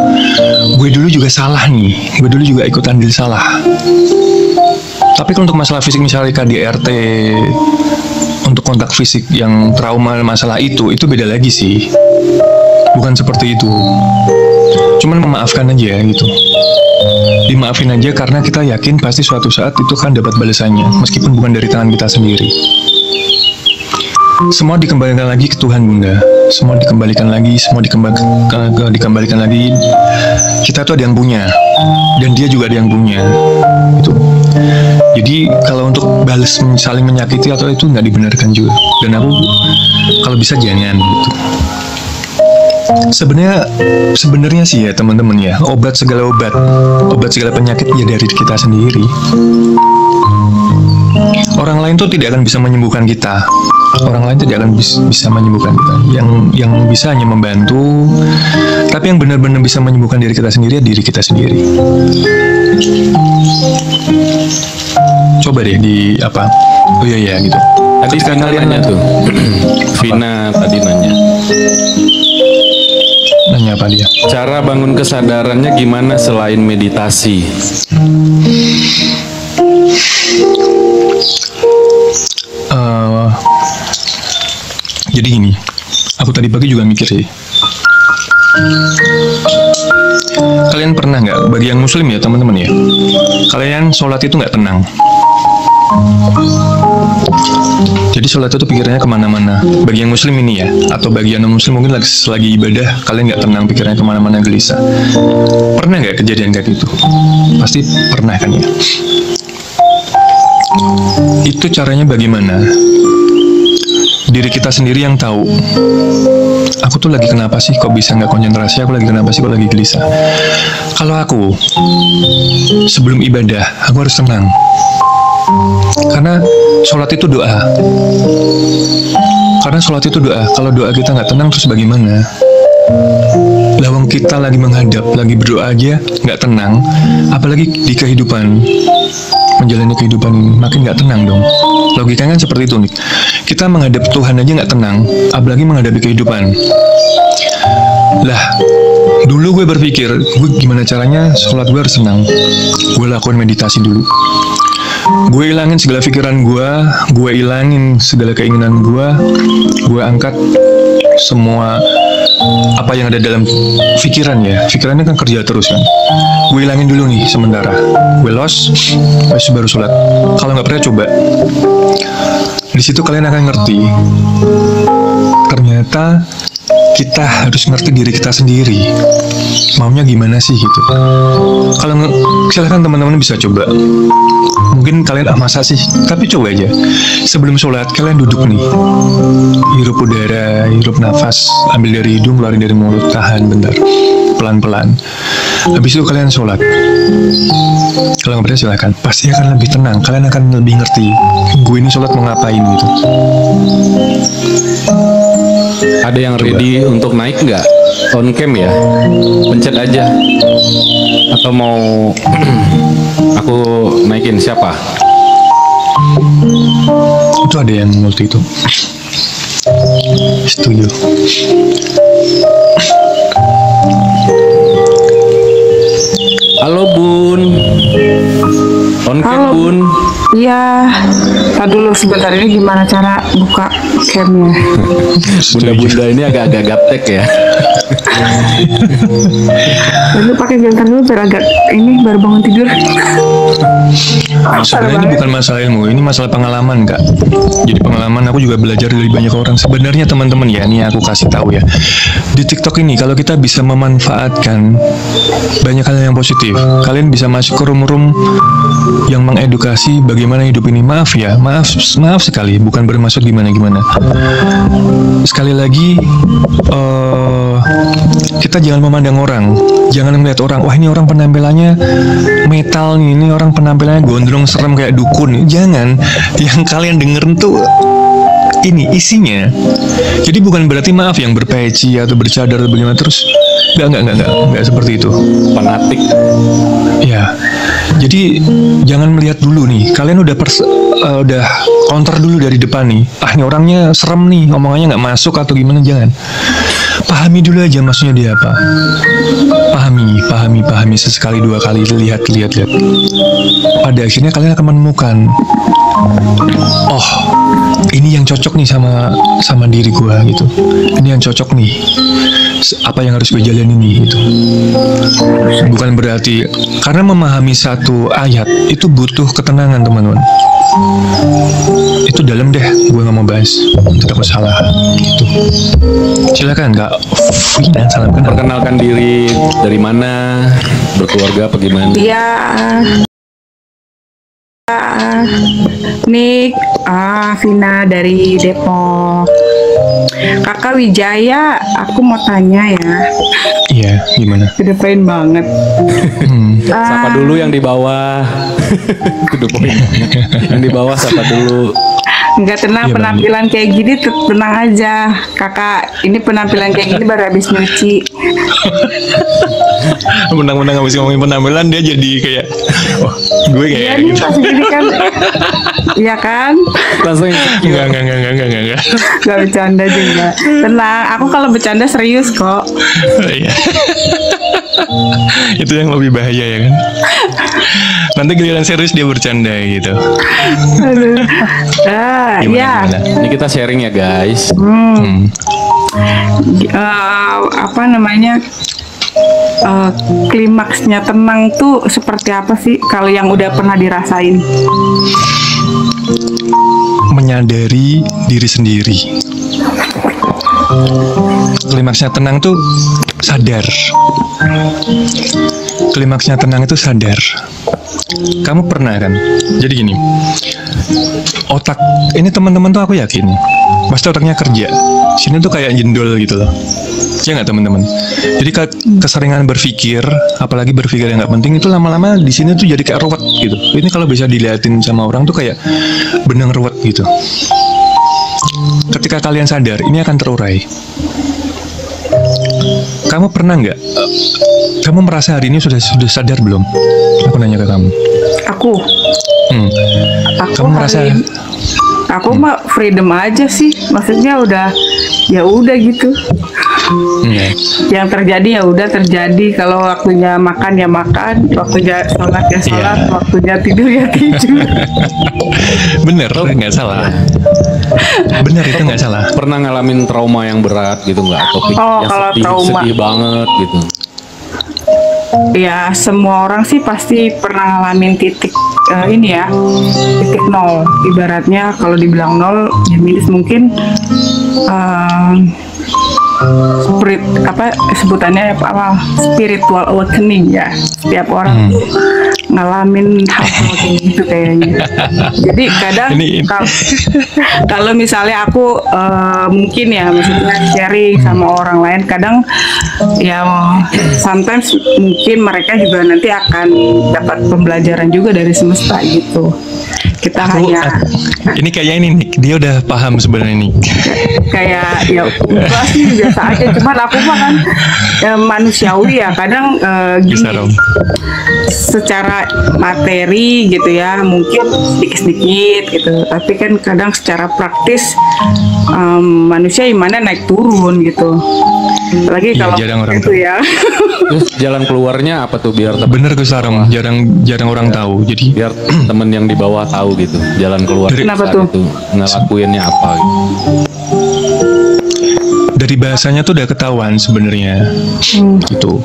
gue dulu juga salah nih, gue dulu juga ikut andil salah. Tapi kalau untuk masalah fisik misalnya KDRT, untuk kontak fisik yang trauma masalah itu beda lagi sih. Bukan seperti itu. Cuman memaafkan aja gitu. Dimaafin aja karena kita yakin pasti suatu saat itu kan dapat balasannya, meskipun bukan dari tangan kita sendiri. Semua dikembalikan lagi ke Tuhan Bunda. Semua dikembalikan lagi, dikembalikan lagi. Kita tuh ada yang punya, dan dia juga ada yang punya. Itu. Jadi kalau untuk balas saling menyakiti atau itu nggak dibenarkan juga. Dan aku kalau bisa jangan gitu. Sebenarnya sih ya teman-teman ya, obat segala penyakit ya dari kita sendiri. Orang lain tuh tidak akan bisa menyembuhkan kita. Orang lain tidak akan bisa menyembuhkan kita. Yang bisa hanya membantu. Tapi yang benar-benar bisa menyembuhkan diri kita sendiri, diri kita sendiri. Coba deh di apa? Oh iya gitu. Tadi Vina nanya tuh. Vina tadi nanya. Nanya apa dia? Cara bangun kesadarannya gimana selain meditasi? Jadi gini, aku tadi pagi juga mikir sih. Kalian pernah nggak, bagi yang muslim ya teman-teman ya, kalian sholat itu nggak tenang. Jadi sholat itu pikirannya kemana-mana. Bagi yang muslim ini ya, atau bagi yang non muslim mungkin lagi ibadah, kalian nggak tenang, pikirannya kemana-mana, gelisah. Pernah nggak kejadian kayak gitu? Pasti pernah kan ya. Itu caranya bagaimana? Diri kita sendiri yang tahu. Aku tuh lagi kenapa sih? Kok bisa nggak konsentrasi? Aku lagi kenapa sih? Kok lagi gelisah? Kalau aku sebelum ibadah, aku harus tenang. Karena sholat itu doa. Kalau doa kita nggak tenang, terus bagaimana? Lawang kita lagi menghadap, lagi berdoa aja nggak tenang, apalagi di kehidupan, menjalani kehidupan ini makin nggak tenang dong. Logikanya kan seperti itu nih. Kita menghadap Tuhan aja nggak tenang, apalagi menghadapi kehidupan. Lah, dulu gue berpikir, gue gimana caranya sholat gue harus tenang. Gue lakukan meditasi dulu. Gue ilangin segala pikiran gue ilangin segala keinginan gue angkat semua apa yang ada dalam pikiran ya. Pikirannya kan kerja terus kan. Gue ilangin dulu nih sementara. Gue los, baru sholat. Kalau nggak pernah coba. Di situ kalian akan ngerti. Ternyata kita harus ngerti diri kita sendiri. Maunya gimana sih gitu. Kalau silahkan teman-teman bisa coba. Mungkin kalian masa sih, tapi coba aja. Sebelum sholat kalian duduk nih, hirup udara, hirup nafas, ambil dari hidung, keluarin dari mulut, tahan bentar, pelan-pelan. Habis itu kalian sholat. Kalau nggak berani silahkan, pasti akan lebih tenang. Kalian akan lebih ngerti, gue ini sholat mau ngapain gitu. Ada yang ready untuk naik nggak? On cam ya? Pencet aja. Atau mau aku naikin siapa? Itu ada yang multi itu. Setuju. Halo Bun. On cam Halo. Bun. Iya, tadi dulu sebentar, ini gimana cara buka camnya? Bunda-bunda ini agak-agak gaptek ya. Lalu pakai jantan dulu biar agak ini baru bangun tidur. Sebenarnya ini bukan masalah ilmu, ini masalah pengalaman Kak. Jadi pengalaman aku juga belajar dari banyak orang. Sebenarnya teman-teman ya, ini aku kasih tahu ya. Di TikTok ini kalau kita bisa memanfaatkan banyak hal yang positif, kalian bisa masuk ke room-room yang mengedukasi bagaimana hidup ini. Maaf ya, maaf sekali, bukan bermaksud gimana-gimana. Sekali lagi, kita jangan memandang orang, jangan melihat orang, wah ini orang penampilannya metal nih, ini orang penampilannya gondrong serem kayak dukun. Jangan, yang kalian dengerin tuh ini isinya. Jadi bukan berarti maaf yang berpeci atau bercadar atau bagaimana terus. Enggak seperti itu. Fanatik. Ya. Jadi jangan melihat dulu nih. Kalian udah counter dulu dari depan nih. Ah, ini orangnya serem nih, omongannya nggak masuk atau gimana, jangan. Pahami dulu aja maksudnya dia apa. Pahami sesekali dua kali, lihat. Pada akhirnya kalian akan menemukan, oh, ini yang cocok nih sama diri gua gitu. Ini yang cocok nih. Apa yang harus gue jalani nih gitu. Bukan berarti karena memahami satu ayat itu butuh ketenangan teman-teman. Itu dalam deh, gue nggak mau bahas. Tidak salah gitu. Silakan Kak Vina, salam kenal. Perkenalkan diri, dari mana, berkeluarga apa gimana? Iya. Nik, Vina dari Depok. Kakak Wijaya, aku mau tanya ya. Iya, gimana? Kedepain banget. Sapa dulu yang di bawah. Kedepain. Yang di bawah sapa dulu. Enggak tenang, Iya, penampilan kayak gini tenang aja. Kakak, ini penampilan kayak gini baru habis nyuci. Menang-menang habis ngomongin penampilan dia jadi kayak, oh, gue Iya kayak nih, gitu. pasti gini kan. Iya kan? Langsung Enggak. Gak bercanda juga. Tenang, aku kalau bercanda serius kok. Iya. Itu yang lebih bahaya ya kan. Nanti giliran serius dia bercanda gitu. Aduh. Iya. Gimana? Ini kita sharing ya guys. Hmm. Apa namanya? klimaksnya tenang tuh seperti apa sih kalau yang udah pernah dirasain? Menyadari diri sendiri. Klimaksnya tenang tuh sadar. Klimaksnya tenang itu sadar. Kamu pernah kan? Jadi gini, otak ini teman-teman tuh aku yakin pasti otaknya kerja. Sini tuh kayak jendol gitu loh. Ya nggak teman-teman? Jadi keseringan berpikir, apalagi berpikir yang nggak penting itu lama-lama di sini tuh jadi kayak ruwet gitu. Ini kalau bisa diliatin sama orang tuh kayak benang ruwet gitu. Ketika kalian sadar, ini akan terurai. Kamu pernah nggak? Kamu merasa hari ini sudah sadar belum? Aku nanya ke kamu. Aku Kamu merasa? Aku mah freedom aja sih, maksudnya udah ya udah gitu. Yang terjadi ya udah terjadi. Kalau waktunya makan ya makan, waktunya sholat ya sholat, waktunya tidur ya tidur. Bener, nggak salah. Bener, itu nggak salah. Pernah ngalamin trauma yang berat gitu nggak? Atau yang kalau sedih, trauma. sedih banget gitu? Ya semua orang sih pasti pernah ngalamin titik ini ya, titik nol. Ibaratnya kalau dibilang nol, ya minus mungkin spirit apa sebutannya apa spiritual awakening ya. Setiap orang ngalamin hal-hal kayak gitu kayaknya. Jadi kadang kalau misalnya aku mungkin ya maksudnya sharing sama orang lain, kadang ya sometimes mungkin mereka juga nanti akan dapat pembelajaran juga dari semesta gitu. Kita ini kayaknya ini nih, dia udah paham sebenarnya nih. Kayak ya enggak sih biasa aja, cuman aku mah kan manusiawi ya kadang gini. Bisa dong. Secara materi gitu ya mungkin sedikit-sedikit gitu, tapi kan kadang secara praktis manusia imannya naik turun gitu. Lagi kalau jarang orang itu tahu. ya. Terus jalan keluarnya apa tuh biar Bener Gus Larong, jarang orang tahu. Jadi biar temen yang di bawah tahu gitu jalan keluar Kenapa saat tuh? itu ngelakuinnya apa gitu. dari bahasanya tuh udah ketahuan sebenarnya. Gitu.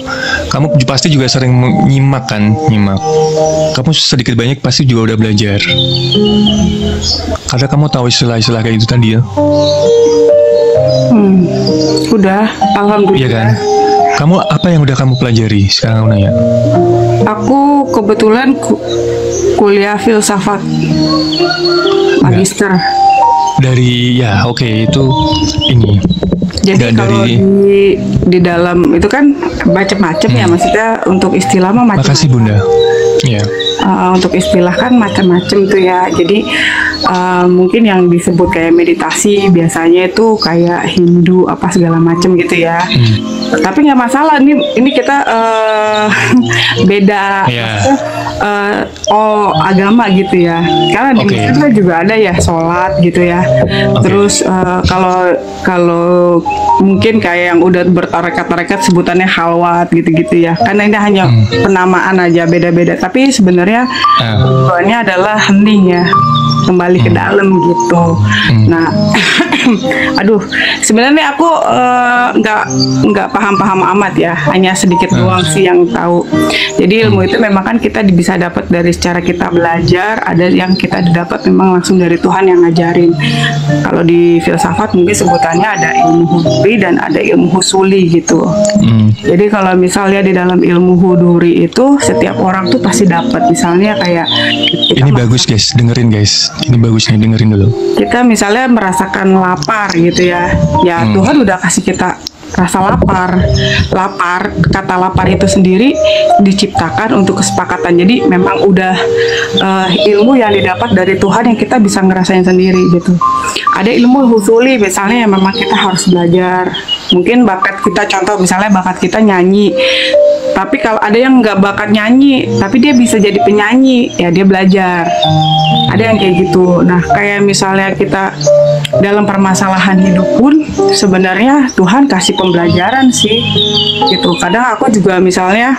Kamu pasti juga sering nyimak. Kamu sedikit banyak pasti juga udah belajar. Karena kamu tahu istilah-istilah kayak itu tadi ya. Udah, alhamdulillah. Iya kan? Kamu apa yang udah kamu pelajari sekarang aku nanya? Aku kebetulan kuliah filsafat magister. Dari ya oke, itu ini. Jadi Dan kalau di dalam itu kan macam-macam ya, maksudnya untuk istilah mah macam-macam. Makasih Bunda. Ya. Untuk istilah kan macam-macam tuh ya. Jadi mungkin yang disebut kayak meditasi biasanya itu kayak Hindu apa segala macam gitu ya. Tapi nggak masalah, ini kita beda agama gitu ya. Karena di Muslim juga ada ya sholat gitu ya. Terus kalau mungkin kayak yang udah bertarekat-tarekat sebutannya khalwat gitu-gitu ya. Karena ini hanya penamaan aja beda-beda. Tapi sebenarnya tujuannya adalah hening ya, kembali ke dalam gitu. Nah, aduh, sebenarnya aku nggak paham-paham amat ya, hanya sedikit doang sih yang tahu. Jadi ilmu itu memang kan kita bisa dapat dari secara kita belajar, ada yang kita dapat memang langsung dari Tuhan yang ngajarin. Kalau di filsafat mungkin sebutannya ada ilmu huduri dan ada ilmu husuli gitu. Jadi kalau misalnya di dalam ilmu huduri itu setiap orang tuh pasti dapat. Misalnya kayak ini bagus guys, dengerin guys. Ini bagus nih, dengerin dulu. Kita misalnya merasakan lapar gitu ya. Ya Tuhan udah kasih kita rasa lapar. Kata lapar itu sendiri diciptakan untuk kesepakatan. Jadi memang udah ilmu yang didapat dari Tuhan yang kita bisa ngerasain sendiri gitu. Ada ilmu husuli misalnya yang memang kita harus belajar. Mungkin bakat kita, contoh misalnya bakat kita nyanyi. Tapi kalau ada yang nggak bakat nyanyi, tapi dia bisa jadi penyanyi, ya dia belajar. Ada yang kayak gitu. Nah, kayak misalnya kita dalam permasalahan hidup pun sebenarnya Tuhan kasih pembelajaran sih gitu. Kadang aku juga misalnya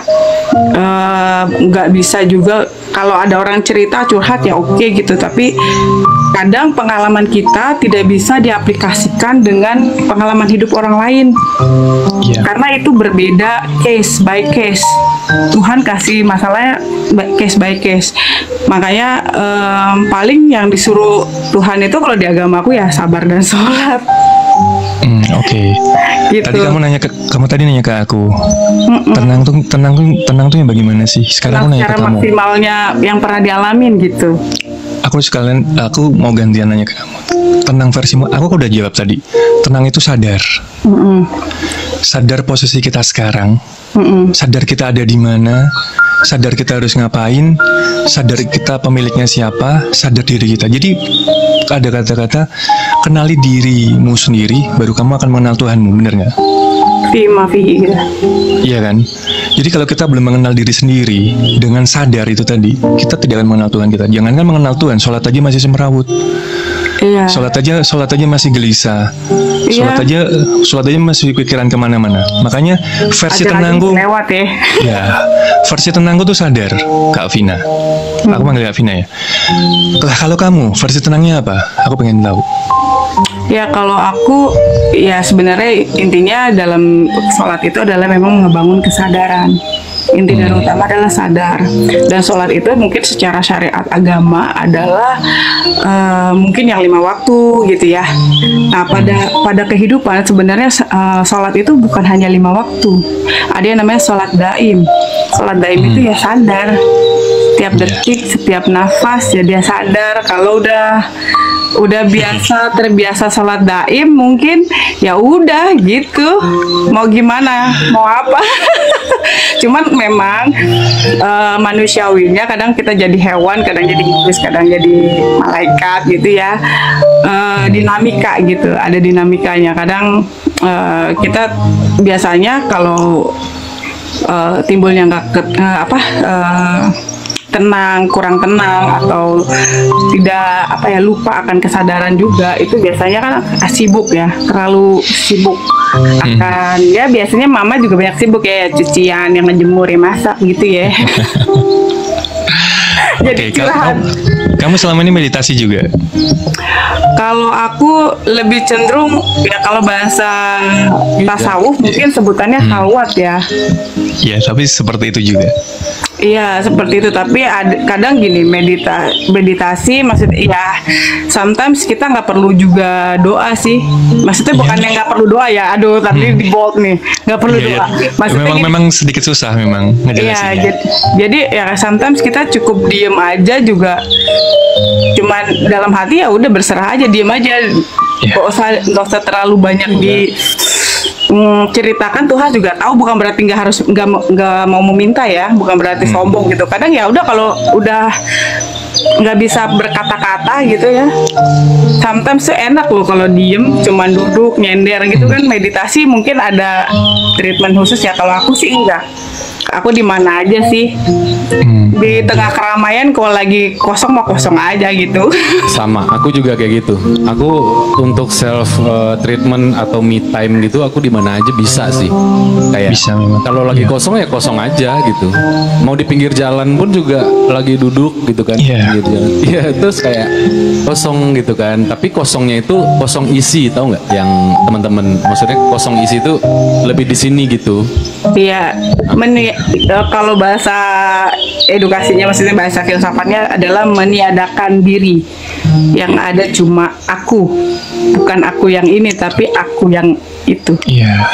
nggak bisa juga kalau ada orang cerita curhat ya oke gitu, tapi kadang pengalaman kita tidak bisa diaplikasikan dengan pengalaman hidup orang lain. Karena itu berbeda case by case. Tuhan kasih masalahnya case by case. Makanya paling yang disuruh Tuhan itu kalau di agamaku ya sabar dan sholat. Oke. Gitu. Tadi kamu tadi nanya ke aku. Tenang tuh yang bagaimana sih? Sekarang aku nanya ke Secara kamu. maksimalnya yang pernah dialamin gitu. Aku mau gantian nanya ke kamu. Tenang versimu, aku udah jawab tadi. Tenang itu sadar. Sadar posisi kita sekarang. Sadar kita ada di mana. Sadar kita harus ngapain. Sadar kita pemiliknya siapa. Sadar diri kita. Jadi ada kata-kata kenali dirimu sendiri, baru kamu akan mengenal Tuhanmu, bener nggak? Gitu. Iya kan? Jadi kalau kita belum mengenal diri sendiri dengan sadar itu tadi, kita tidak akan mengenal Tuhan kita. Jangankan mengenal Tuhan, sholat aja masih semrawut. Iya. Sholat aja masih gelisah. Iya. Sholat aja masih pikiran kemana-mana. Makanya versi tenangku, lewat ya. ya versi tenangku tuh sadar, Kak Vina. Aku panggil Kak Vina ya. Kalau kamu versi tenangnya apa? Aku pengen tahu. Ya kalau aku ya sebenarnya intinya dalam sholat itu adalah memang ngebangun kesadaran. Inti dari utama adalah sadar. Dan sholat itu mungkin secara syariat agama adalah mungkin yang 5 waktu gitu ya. Nah pada kehidupan sebenarnya sholat itu bukan hanya 5 waktu. Ada yang namanya sholat daim. Sholat daim itu ya sadar. Setiap detik, setiap nafas ya dia sadar. Kalau udah terbiasa sholat daim mungkin ya udah gitu, mau gimana mau apa. Cuman memang manusiawinya kadang kita jadi hewan, kadang jadi iblis, kadang jadi malaikat gitu ya. Dinamika gitu, ada dinamikanya. Kadang kita biasanya kalau timbulnya tenang, kurang tenang atau tidak lupa akan kesadaran juga, itu biasanya kan sibuk ya, terlalu sibuk akan ya biasanya mama juga banyak sibuk ya, cucian, yang ngejemur, ya masak gitu ya. Jadi kamu selama ini meditasi juga? Kalau aku lebih cenderung ya kalau bahasa tasawuf mungkin sebutannya khalwat ya. Ya, tapi seperti itu juga. Iya seperti itu, tapi kadang gini meditasi maksudnya ya sometimes kita nggak perlu juga doa sih, maksudnya bukannya nggak perlu doa ya, aduh tapi di bold nih nggak perlu doa. Maksudnya memang sedikit susah memang ngejelasinnya. Iya, jadi ya sometimes kita cukup diem aja juga, cuman dalam hati ya udah berserah aja, diem aja, nggak usah terlalu banyak ceritakan. Tuhan juga tahu, bukan berarti nggak mau meminta ya, bukan berarti sombong gitu. Kadang ya udah kalau udah nggak bisa berkata-kata gitu ya, sometimes tuh enak loh kalau diem cuman duduk nyender gitu kan. Meditasi mungkin ada treatment khusus ya, kalau aku sih enggak. Aku di mana aja sih, di tengah keramaian, kalau lagi kosong mau kosong aja gitu. Sama, aku juga kayak gitu. Aku untuk self treatment atau me time gitu, aku di mana aja bisa sih. Kayak bisa memang. Kalau lagi kosong ya kosong aja gitu. Mau di pinggir jalan pun juga lagi duduk gitu kan. Iya. Pinggir jalan. Iya, terus kayak kosong gitu kan. Tapi kosongnya itu kosong isi, tahu nggak? Yang teman-teman, maksudnya kosong isi itu lebih di sini gitu. Iya, kalau bahasa edukasinya, maksudnya bahasa filsafatnya adalah meniadakan diri. Yang ada cuma aku, bukan aku yang ini, tapi aku yang itu. Iya.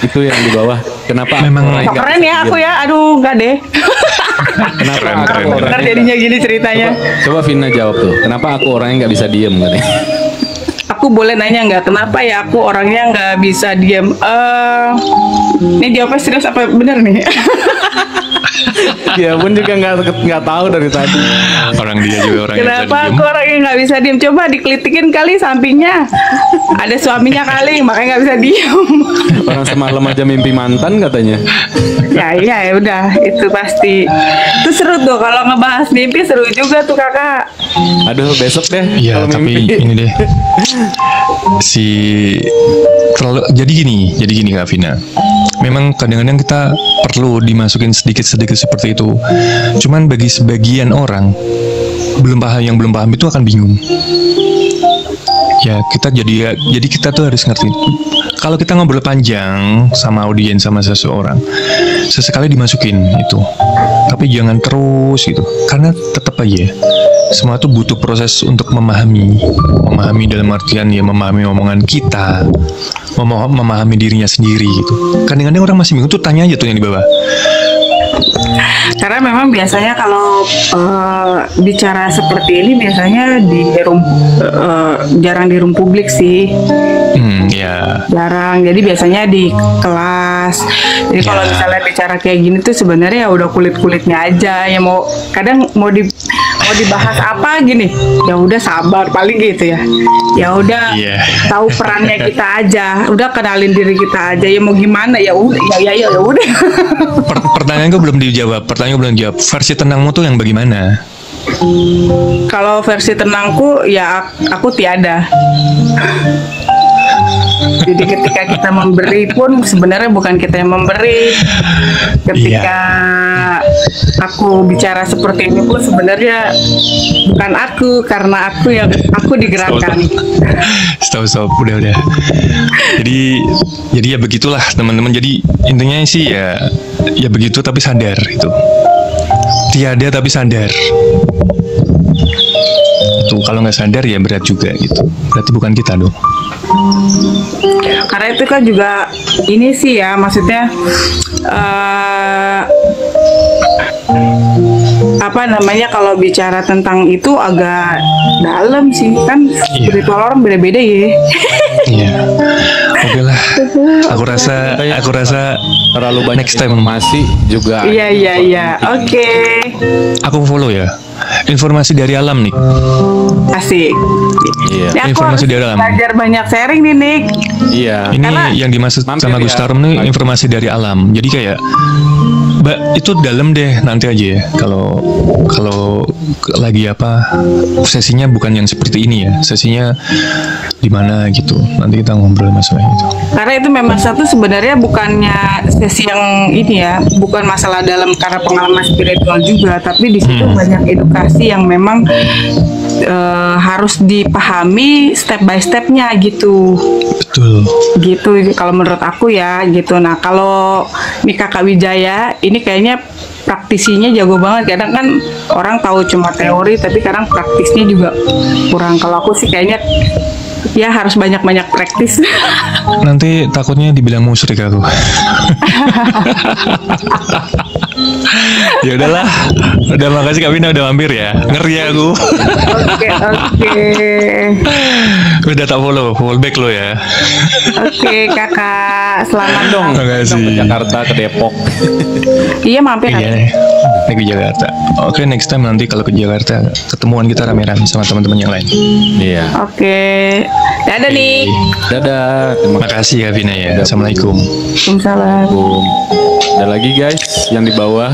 Itu yang di bawah. Kenapa? Memang Keren ya aku ya, aduh enggak deh. Kenapa Keren. Benar jadinya gini ceritanya. Coba Vina jawab tuh. Kenapa aku orangnya nggak bisa diem katanya? Aku boleh nanya nggak, kenapa ya aku orangnya nggak bisa diem? Ini jawabnya serius apa bener nih? Dia pun juga nggak tahu dari tadi. Orang dia juga orang yang Kenapa bisa diem. aku orangnya nggak bisa diem? Coba dikelitikin kali sampingnya. Ada suaminya kali, makanya nggak bisa diem. Orang semalam aja mimpi mantan katanya. Ya udah, itu pasti. Itu seru tuh kalau ngebahas mimpi, seru juga tuh kakak. Aduh, besok deh. Iya, kalau tapi mimpi. ini deh. Jadi gini Kak Vina. Memang kadang-kadang kita perlu dimasukin sedikit-sedikit seperti itu. Cuman bagi sebagian orang yang belum paham itu akan bingung. Ya, jadi kita tuh harus ngerti. Kalau kita ngobrol panjang sama audiens sama seseorang, sesekali dimasukin itu. Tapi jangan terus gitu. Karena tetap aja semua tuh butuh proses untuk memahami dalam artian ya memahami omongan kita, memahami dirinya sendiri gitu. Kadang-kadang orang masih bingung tuh, tanya aja tuh yang di bawah. Karena memang biasanya kalau bicara seperti ini biasanya jarang di room publik sih. Ya. Jarang. Jadi biasanya di kelas. Jadi kalau misalnya bicara kayak gini tuh sebenarnya ya udah kulit-kulitnya aja. Ya kadang mau dibahas apa gini. Ya udah sabar paling gitu ya. Ya udah tahu perannya kita aja. Udah kenalin diri kita aja. Ya mau gimana ya udah ya udah. Pertanyaan gue belum dijawab. Versi tenangmu tuh yang bagaimana? Kalau versi tenangku ya aku tiada. Jadi ketika kita memberi pun sebenarnya bukan kita yang memberi. Ketika aku bicara seperti ini pun sebenarnya bukan aku, karena aku digerakkan. Stop. Udah. Jadi ya begitulah teman-teman. Jadi intinya sih ya begitu, tapi sadar itu. Tiada tapi sadar. Itu kalau nggak sadar ya berat juga gitu. Berarti bukan kita dong. Karena itu kan juga ini sih ya, maksudnya apa namanya, kalau bicara tentang itu agak dalam sih kan. Spiritual orang beda-beda ya. Iya. Oke lah. Aku rasa Terlalu banyak next time informasi juga. Iya. Oke. aku follow ya. Informasi dari alam nih. Asik. Iya. Ini aku Informasi harus dari alam. belajar banyak sharing nih, Nick. Iya. Ini Karena- yang dimaksud Mampir sama ya. Gustarum nih informasi dari alam. Jadi kayak Mbak, itu dalam deh nanti aja ya. Kalau lagi sesinya bukan yang seperti ini ya. Sesinya di mana gitu. Nanti kita ngobrol masalah itu. Karena itu memang satu sebenarnya bukannya sesi yang ini ya, bukan masalah dalam karena pengalaman spiritual juga, tapi di situ banyak edukasi yang memang harus dipahami step by stepnya gitu. Betul. Gitu kalau menurut aku ya gitu. Nah kalau Mika Kak Wijaya ini kayaknya praktisinya jago banget. Kadang kan orang tahu cuma teori, tapi kadang praktisnya juga kurang. Kalau aku sih kayaknya ya harus banyak-banyak praktis. Nanti takutnya dibilang musyrik aku. Ya udahlah. Udah, makasih Kak Vina udah mampir ya. Ngeri aku. Oke. Udah tak follow back lo ya. Oke, Kakak, selamat dong. Makasih. Ke Jakarta, ke Depok. Iya mampir. Iya, ini ke Jakarta. Oke, next time nanti kalau ke Jakarta ketemuan kita rame-rame sama teman-teman yang lain. Iya. Oke. Dadah nih. Dadah. Terima Makasih ya Vina ya. Assalamualaikum. Waalaikumsalam. kasih. Ada lagi guys yang di bawah.